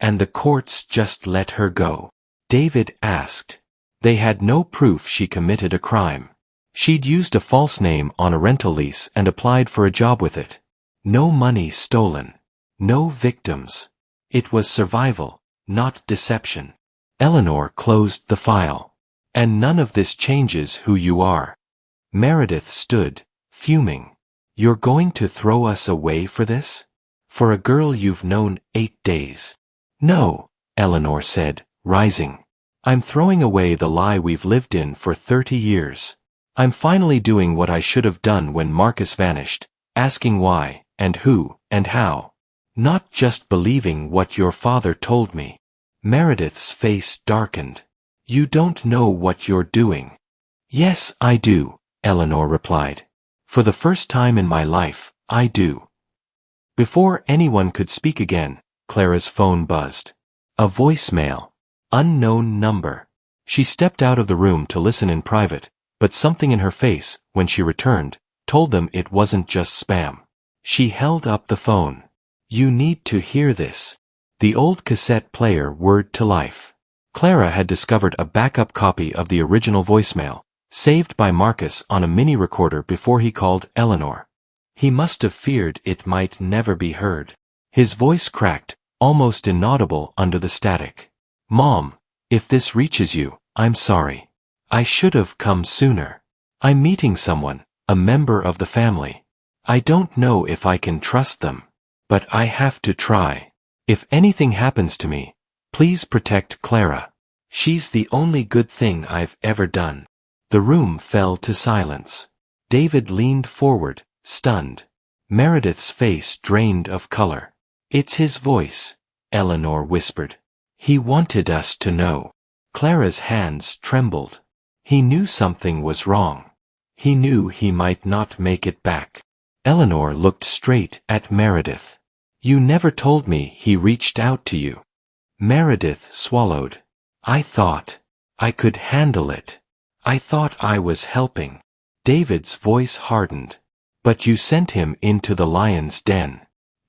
"And the courts just let her go?" David asked. "They had no proof she committed a crime. She'd used a false name on a rental lease and applied for a job with it. No money stolen. No victims. It was survival, not deception." Eleanor closed the file. "And none of this changes who you are." Meredith stood, fuming. "You're going to throw us away for this? For a girl you've known 8 days?" "No," Eleanor said, rising. "I'm throwing away the lie we've lived in for 30 years. I'm finally doing what I should have done when Marcus vanished, asking why, and who, and how. Not just believing what your father told me." Meredith's face darkened. "You don't know what you're doing." "Yes, I do," Eleanor replied. "For the first time in my life, I do." Before anyone could speak again, Clara's phone buzzed. A voicemail. Unknown number. She stepped out of the room to listen in private, but something in her face, when she returned, told them it wasn't just spam. She held up the phone. You need to hear this. The old cassette player whirred to life. Clara had discovered a backup copy of the original voicemail, saved by Marcus on a mini recorder before he called Eleanor. He must have feared it might never be heard. His voice cracked, almost inaudible under the static. Mom, if this reaches you, I'm sorry. I should have come sooner. I'm meeting someone, a member of the family. I don't know if I can trust them, but I have to try. If anything happens to me, please protect Clara. She's the only good thing I've ever done. The room fell to silence. David leaned forward, stunned. Meredith's face drained of color. It's his voice, Eleanor whispered. He wanted us to know. Clara's hands trembled. He knew something was wrong. He knew he might not make it back. Eleanor looked straight at Meredith. You never told me he reached out to you. Meredith swallowed. I thought I could handle it. I thought I was helping. David's voice hardened. But you sent him into the lion's den,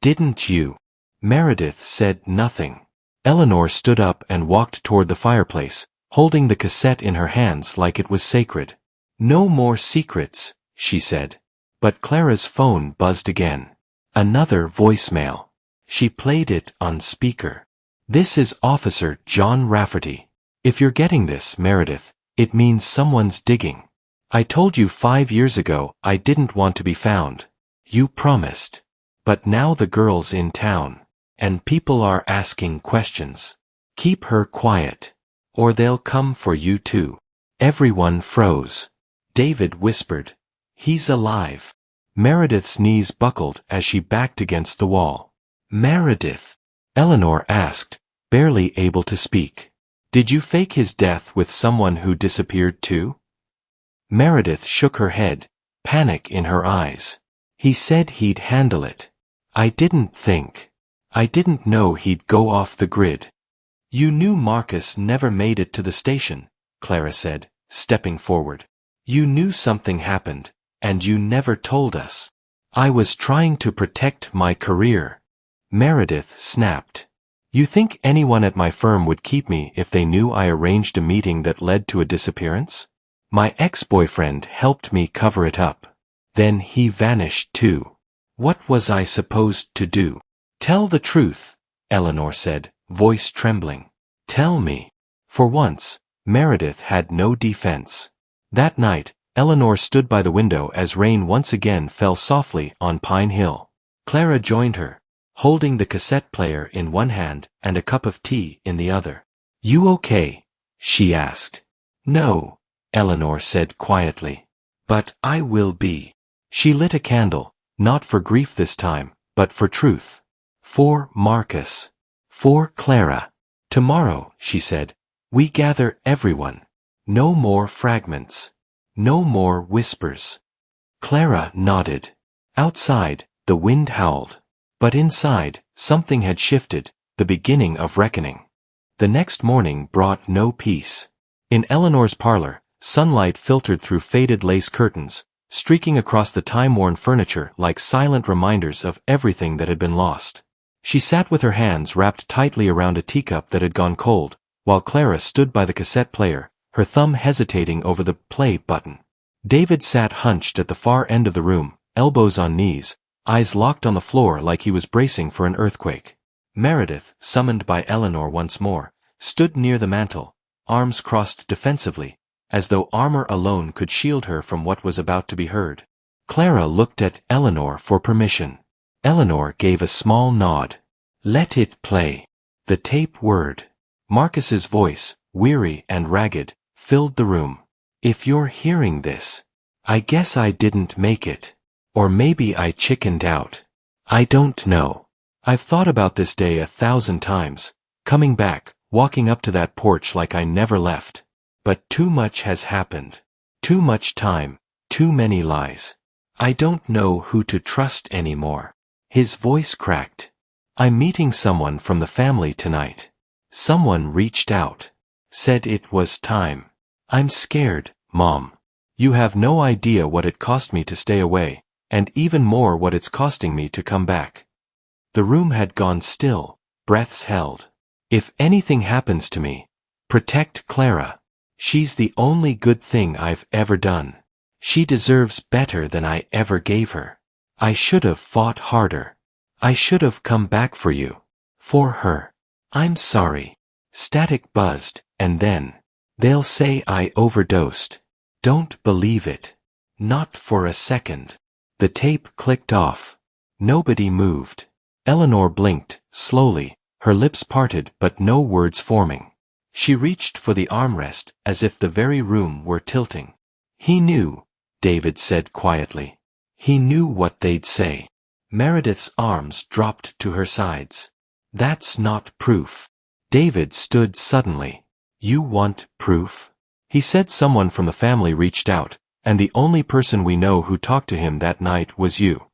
didn't you? Meredith said nothing. Eleanor stood up and walked toward the fireplace, holding the cassette in her hands like it was sacred. No more secrets, she said. But Clara's phone buzzed again. Another voicemail. She played it on speaker. This is Officer John Rafferty. If you're getting this, Meredith, it means someone's digging. I told you 5 years ago I didn't want to be found. You promised. But now the girl's in town, and people are asking questions. Keep her quiet, or they'll come for you too. Everyone froze. David whispered, He's alive. Meredith's knees buckled as she backed against the wall. Meredith, Eleanor asked, barely able to speak. Did you fake his death with someone who disappeared too? Meredith shook her head, panic in her eyes. He said he'd handle it. I didn't know he'd go off the grid. You knew Marcus never made it to the station, Clara said, stepping forward. You knew something happened, and you never told us. I was trying to protect my career. Meredith snapped. You think anyone at my firm would keep me if they knew I arranged a meeting that led to a disappearance? My ex-boyfriend helped me cover it up. Then he vanished too. What was I supposed to do? Tell the truth, Eleanor said, voice trembling. Tell me. For once, Meredith had no defense. That night, Eleanor stood by the window as rain once again fell softly on Pine Hill. Clara joined her, holding the cassette player in one hand and a cup of tea in the other. You okay? She asked. No, Eleanor said quietly. But I will be. She lit a candle, not for grief this time, but for truth. For Marcus. For Clara. Tomorrow, she said, we gather everyone. No more fragments. No more whispers. Clara nodded. Outside, the wind howled. But inside, something had shifted, the beginning of reckoning. The next morning brought no peace. In Eleanor's parlor, sunlight filtered through faded lace curtains, streaking across the time-worn furniture like silent reminders of everything that had been lost. She sat with her hands wrapped tightly around a teacup that had gone cold, while Clara stood by the cassette player, her thumb hesitating over the play button. David sat hunched at the far end of the room, elbows on knees, eyes locked on the floor like he was bracing for an earthquake. Meredith, summoned by Eleanor once more, stood near the mantel, arms crossed defensively, as though armor alone could shield her from what was about to be heard. Clara looked at Eleanor for permission. Eleanor gave a small nod. Let it play. The tape whirred. Marcus's voice, weary and ragged, filled the room. If you're hearing this, I guess I didn't make it. Or maybe I chickened out. I don't know. I've thought about this day 1,000 times, coming back, walking up to that porch like I never left. But too much has happened. Too much time, too many lies. I don't know who to trust anymore. His voice cracked. I'm meeting someone from the family tonight. Someone reached out. Said it was time. I'm scared, Mom. You have no idea what it cost me to stay away, and even more what it's costing me to come back. The room had gone still, breaths held. If anything happens to me, protect Clara. She's the only good thing I've ever done. She deserves better than I ever gave her. I should have fought harder. I should have come back for you. For her. I'm sorry. Static buzzed, and then, they'll say I overdosed. Don't believe it. Not for a second. The tape clicked off. Nobody moved. Eleanor blinked, slowly, her lips parted but no words forming. She reached for the armrest as if the very room were tilting. He knew, David said quietly. He knew what they'd say. Meredith's arms dropped to her sides. That's not proof. David stood suddenly. You want proof? He said someone from the family reached out, and the only person we know who talked to him that night was you.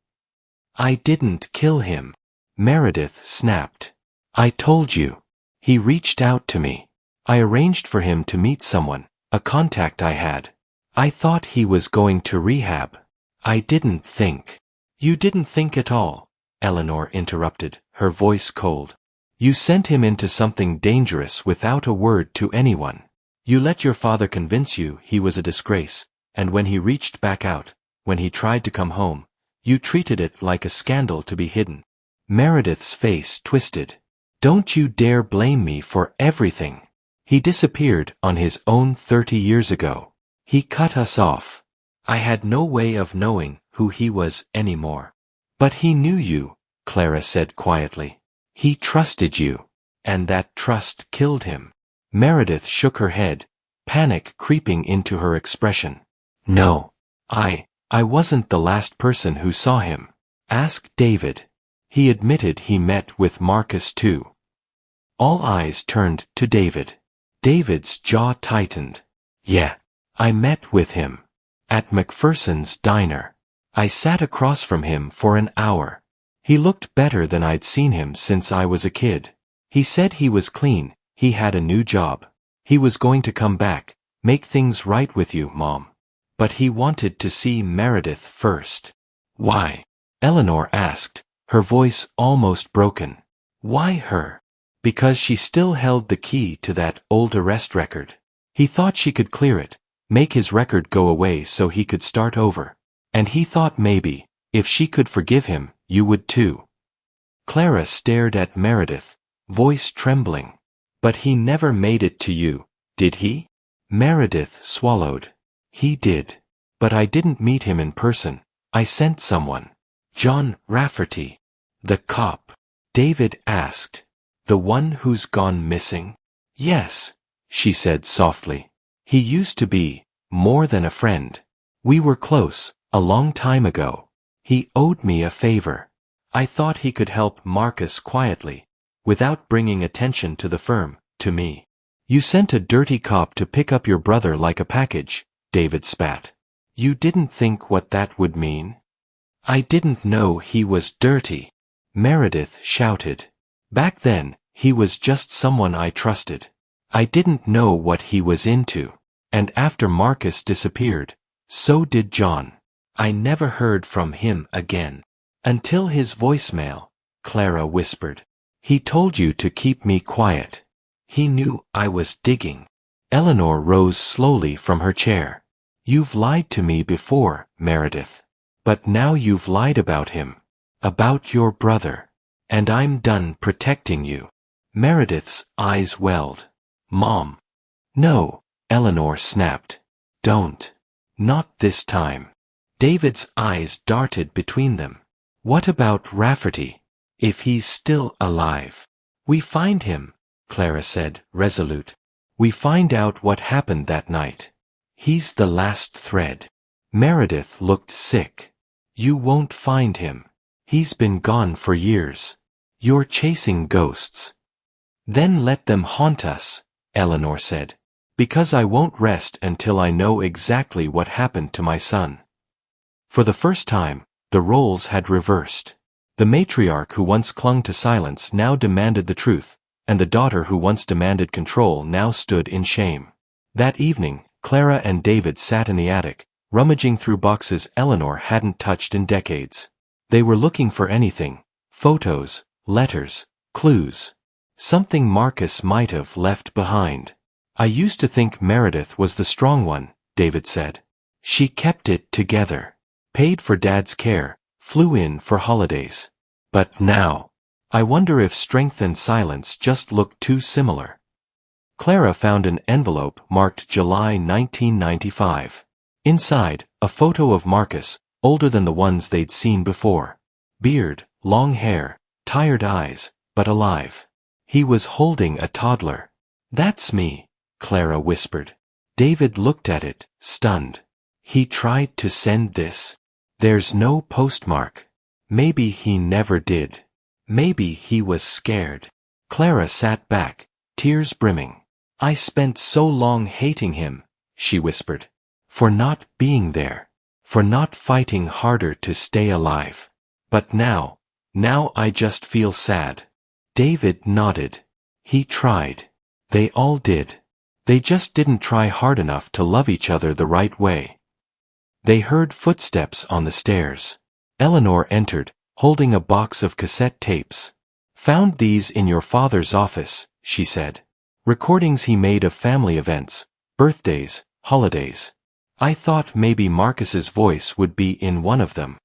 I didn't kill him. Meredith snapped. I told you. He reached out to me. I arranged for him to meet someone, a contact I had. I thought he was going to rehab. I didn't think. You didn't think at all, Eleanor interrupted, her voice cold. You sent him into something dangerous without a word to anyone. You let your father convince you he was a disgrace, and when he reached back out, when he tried to come home, you treated it like a scandal to be hidden. Meredith's face twisted. Don't you dare blame me for everything. He disappeared on his own 30 years ago. He cut us off. I had no way of knowing who he was anymore. But he knew you, Clara said quietly. He trusted you. And that trust killed him. Meredith shook her head, panic creeping into her expression. No. I wasn't the last person who saw him. Ask David. He admitted he met with Marcus too. All eyes turned to David. David's jaw tightened. Yeah, I met with him. At McPherson's diner. I sat across from him for an hour. He looked better than I'd seen him since I was a kid. He said he was clean, he had a new job. He was going to come back, make things right with you, Mom. But he wanted to see Meredith first. Why? Eleanor asked, her voice almost broken. Why her? Because she still held the key to that old arrest record. He thought she could clear it, make his record go away so he could start over. And he thought maybe, if she could forgive him, you would too. Clara stared at Meredith, voice trembling. But he never made it to you, did he? Meredith swallowed. He did. But I didn't meet him in person. I sent someone. John Rafferty. The cop. David asked. The one who's gone missing? Yes, she said softly. He used to be more than a friend. We were close, a long time ago. He owed me a favor. I thought he could help Marcus quietly, without bringing attention to the firm, to me. You sent a dirty cop to pick up your brother like a package, David spat. You didn't think what that would mean? I didn't know he was dirty, Meredith shouted. Back then, he was just someone I trusted. I didn't know what he was into. And after Marcus disappeared, so did John. I never heard from him again. Until his voicemail, Clara whispered. He told you to keep me quiet. He knew I was digging. Eleanor rose slowly from her chair. You've lied to me before, Meredith. But now you've lied about him. About your brother. And I'm done protecting you. Meredith's eyes welled. Mom. No, Eleanor snapped. Don't. Not this time. David's eyes darted between them. What about Rafferty? If he's still alive. We find him, Clara said, resolute. We find out what happened that night. He's the last thread. Meredith looked sick. You won't find him. He's been gone for years. You're chasing ghosts. Then let them haunt us, Eleanor said. Because I won't rest until I know exactly what happened to my son. For the first time, the roles had reversed. The matriarch who once clung to silence now demanded the truth, and the daughter who once demanded control now stood in shame. That evening, Clara and David sat in the attic, rummaging through boxes Eleanor hadn't touched in decades. They were looking for anything: photos, letters, clues. Something Marcus might have left behind. "I used to think Meredith was the strong one," David said. "She kept it together. Paid for Dad's care, flew in for holidays. But now, I wonder if strength and silence just look too similar." Clara found an envelope marked July 1995. Inside, a photo of Marcus, older than the ones they'd seen before. Beard, long hair, tired eyes, but alive. He was holding a toddler. "That's me," Clara whispered. David looked at it, stunned. "He tried to send this. There's no postmark. Maybe he never did. Maybe he was scared." Clara sat back, tears brimming. "I spent so long hating him," she whispered. "For not being there. For not fighting harder to stay alive. But now I just feel sad." David nodded. He tried. They all did. They just didn't try hard enough to love each other the right way. They heard footsteps on the stairs. Eleanor entered, holding a box of cassette tapes. "Found these in your father's office," she said. "Recordings he made of family events, birthdays, holidays. I thought maybe Marcus's voice would be in one of them."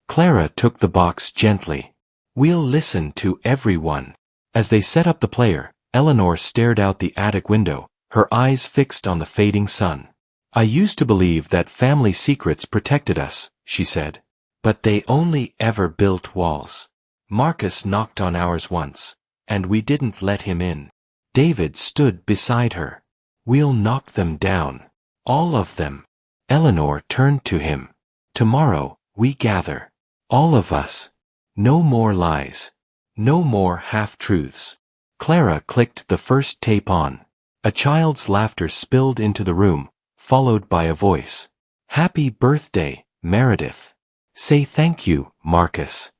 Clara took the box gently. "We'll listen to every one." As they set up the player, Eleanor stared out the attic window, her eyes fixed on the fading sun. "I used to believe that family secrets protected us," she said. "But they only ever built walls. Marcus knocked on ours once, and we didn't let him in." David stood beside her. "We'll knock them down. All of them." Eleanor turned to him. "Tomorrow, we gather. All of us. No more lies. No more half-truths." Clara clicked the first tape on. A child's laughter spilled into the room, followed by a voice. "Happy birthday, Meredith. Say thank you, Marcus."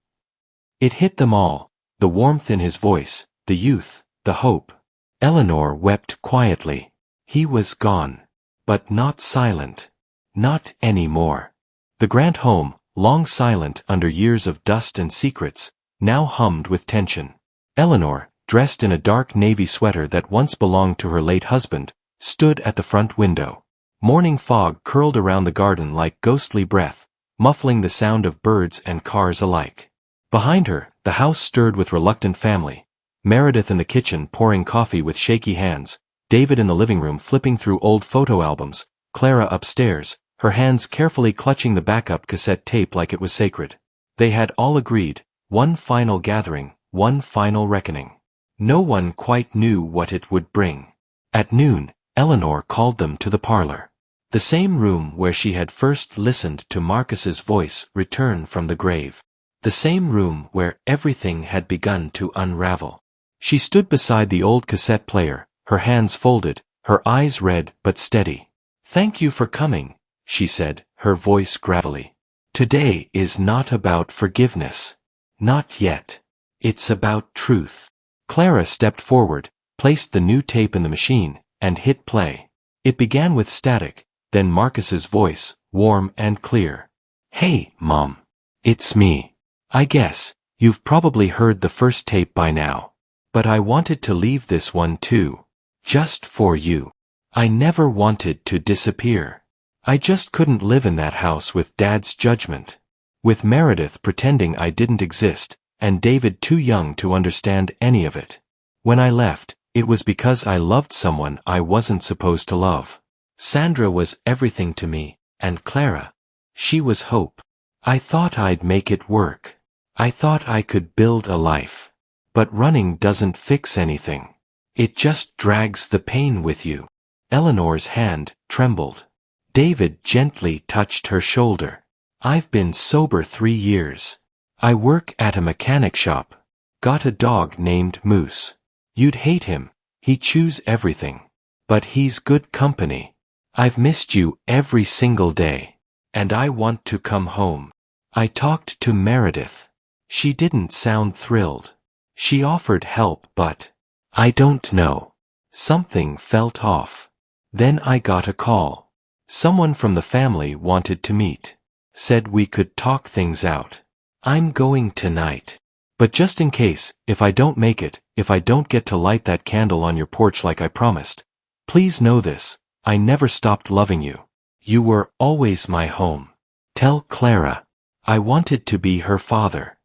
It hit them all, the warmth in his voice, the youth, the hope. Eleanor wept quietly. He was gone. But not silent. Not anymore. The Grant home, long silent under years of dust and secrets, now hummed with tension. Eleanor, dressed in a dark navy sweater that once belonged to her late husband, stood at the front window. Morning fog curled around the garden like ghostly breath, muffling the sound of birds and cars alike. Behind her, the house stirred with reluctant family. Meredith in the kitchen pouring coffee with shaky hands, David in the living room flipping through old photo albums, Clara upstairs, her hands carefully clutching the backup cassette tape like it was sacred. They had all agreed, one final gathering, one final reckoning. No one quite knew what it would bring. At noon, Eleanor called them to the parlor. The same room where she had first listened to Marcus's voice return from the grave. The same room where everything had begun to unravel. She stood beside the old cassette player, her hands folded, her eyes red but steady. "Thank you for coming," she said, her voice gravelly. "Today is not about forgiveness. Not yet. It's about truth." Clara stepped forward, placed the new tape in the machine, and hit play. It began with static, then Marcus's voice, warm and clear. "Hey, Mom. It's me. I guess you've probably heard the first tape by now. But I wanted to leave this one too. Just for you. I never wanted to disappear. I just couldn't live in that house with Dad's judgment. With Meredith pretending I didn't exist, and David too young to understand any of it. When I left, it was because I loved someone I wasn't supposed to love. Sandra was everything to me, and Clara. She was hope. I thought I'd make it work. I thought I could build a life. But running doesn't fix anything. It just drags the pain with you." Eleanor's hand trembled. David gently touched her shoulder. "I've been sober 3 years. I work at a mechanic shop. Got a dog named Moose. You'd hate him. He chews everything. But he's good company. I've missed you every single day. And I want to come home. I talked to Meredith. She didn't sound thrilled. She offered help but, I don't know. Something felt off. Then I got a call. Someone from the family wanted to meet. Said we could talk things out. I'm going tonight. But just in case, if I don't make it, if I don't get to light that candle on your porch like I promised, please know this, I never stopped loving you. You were always my home. Tell Clara. I wanted to be her father.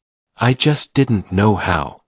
I just didn't know how.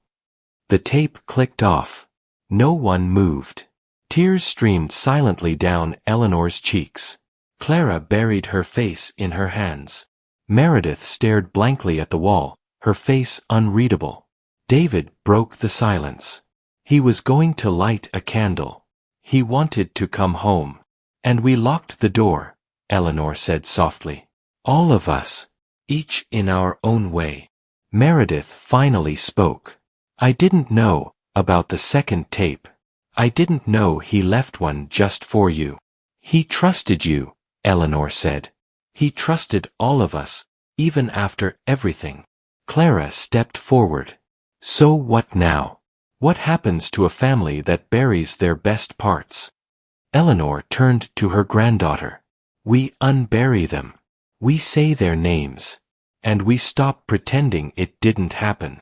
The tape clicked off. No one moved. Tears streamed silently down Eleanor's cheeks. Clara buried her face in her hands. Meredith stared blankly at the wall, her face unreadable. David broke the silence. He was going to light a candle. He wanted to come home. And we locked the door, Eleanor said softly. All of us. Each in our own way. Meredith finally spoke. I didn't know about the second tape. I didn't know he left one just for you. He trusted you, Eleanor said. He trusted all of us, even after everything. Clara stepped forward. So what now? What happens to a family that buries their best parts? Eleanor turned to her granddaughter. We unbury them. We say their names. And we stop pretending it didn't happen.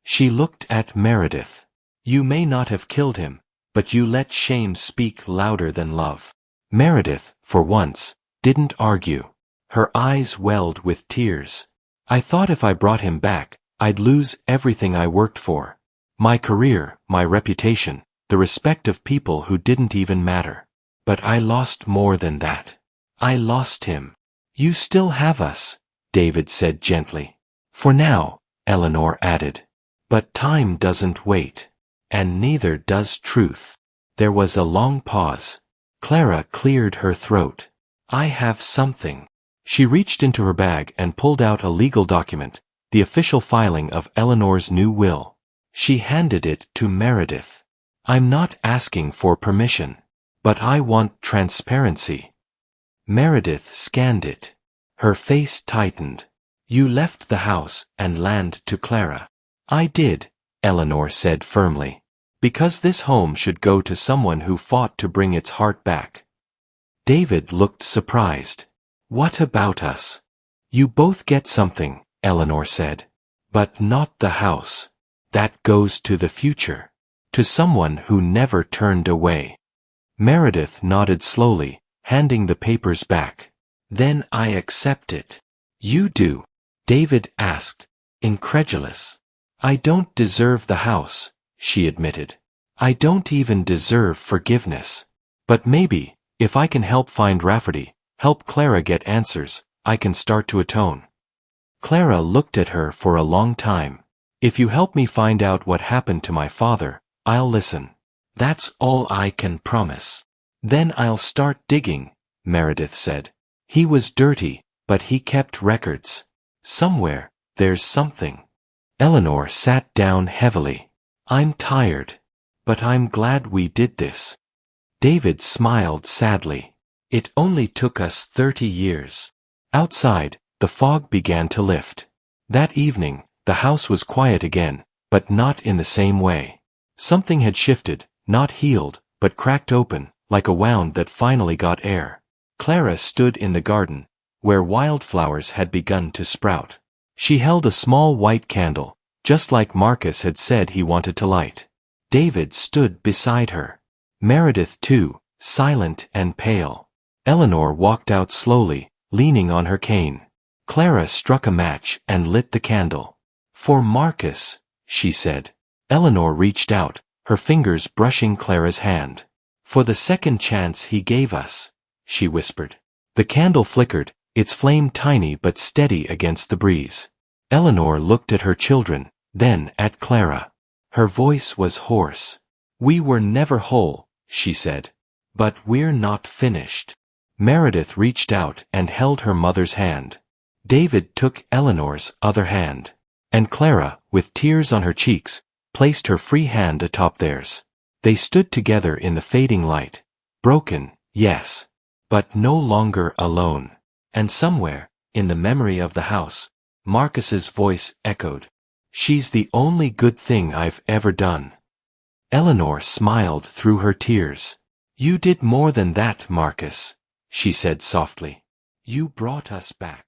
She looked at Meredith. You may not have killed him, but you let shame speak louder than love. Meredith, for once, didn't argue. Her eyes welled with tears. I thought if I brought him back, I'd lose everything I worked for. My career, my reputation, the respect of people who didn't even matter. But I lost more than that. I lost him. You still have us, David said gently. For now, Eleanor added. But time doesn't wait. And neither does truth. There was a long pause. Clara cleared her throat. I have something. She reached into her bag and pulled out a legal document, the official filing of Eleanor's new will. She handed it to Meredith. I'm not asking for permission, but I want transparency. Meredith scanned it. Her face tightened. You left the house and land to Clara. I did, Eleanor said firmly. Because this home should go to someone who fought to bring its heart back. David looked surprised. What about us? You both get something, Eleanor said. But not the house. That goes to the future. To someone who never turned away. Meredith nodded slowly, handing the papers back. Then I accept it. You do? David asked, incredulous. I don't deserve the house, she admitted. I don't even deserve forgiveness. But maybe, if I can help find Rafferty, help Clara get answers, I can start to atone. Clara looked at her for a long time. If you help me find out what happened to my father, I'll listen. That's all I can promise. Then I'll start digging, Meredith said. He was dirty, but he kept records. Somewhere, there's something. Eleanor sat down heavily. I'm tired. But I'm glad we did this. David smiled sadly. It only took us 30 years. Outside, the fog began to lift. That evening, the house was quiet again, but not in the same way. Something had shifted, not healed, but cracked open, like a wound that finally got air. Clara stood in the garden, where wildflowers had begun to sprout. She held a small white candle, just like Marcus had said he wanted to light. David stood beside her. Meredith too, silent and pale. Eleanor walked out slowly, leaning on her cane. Clara struck a match and lit the candle. For Marcus, she said. Eleanor reached out, her fingers brushing Clara's hand. For the second chance he gave us, she whispered. The candle flickered, its flame tiny but steady against the breeze. Eleanor looked at her children, then at Clara. Her voice was hoarse. We were never whole, she said. But we're not finished. Meredith reached out and held her mother's hand. David took Eleanor's other hand. And Clara, with tears on her cheeks, placed her free hand atop theirs. They stood together in the fading light. Broken, yes. But no longer alone. And somewhere, in the memory of the house, Marcus's voice echoed. She's the only good thing I've ever done. Eleanor smiled through her tears. You did more than that, Marcus, she said softly. You brought us back.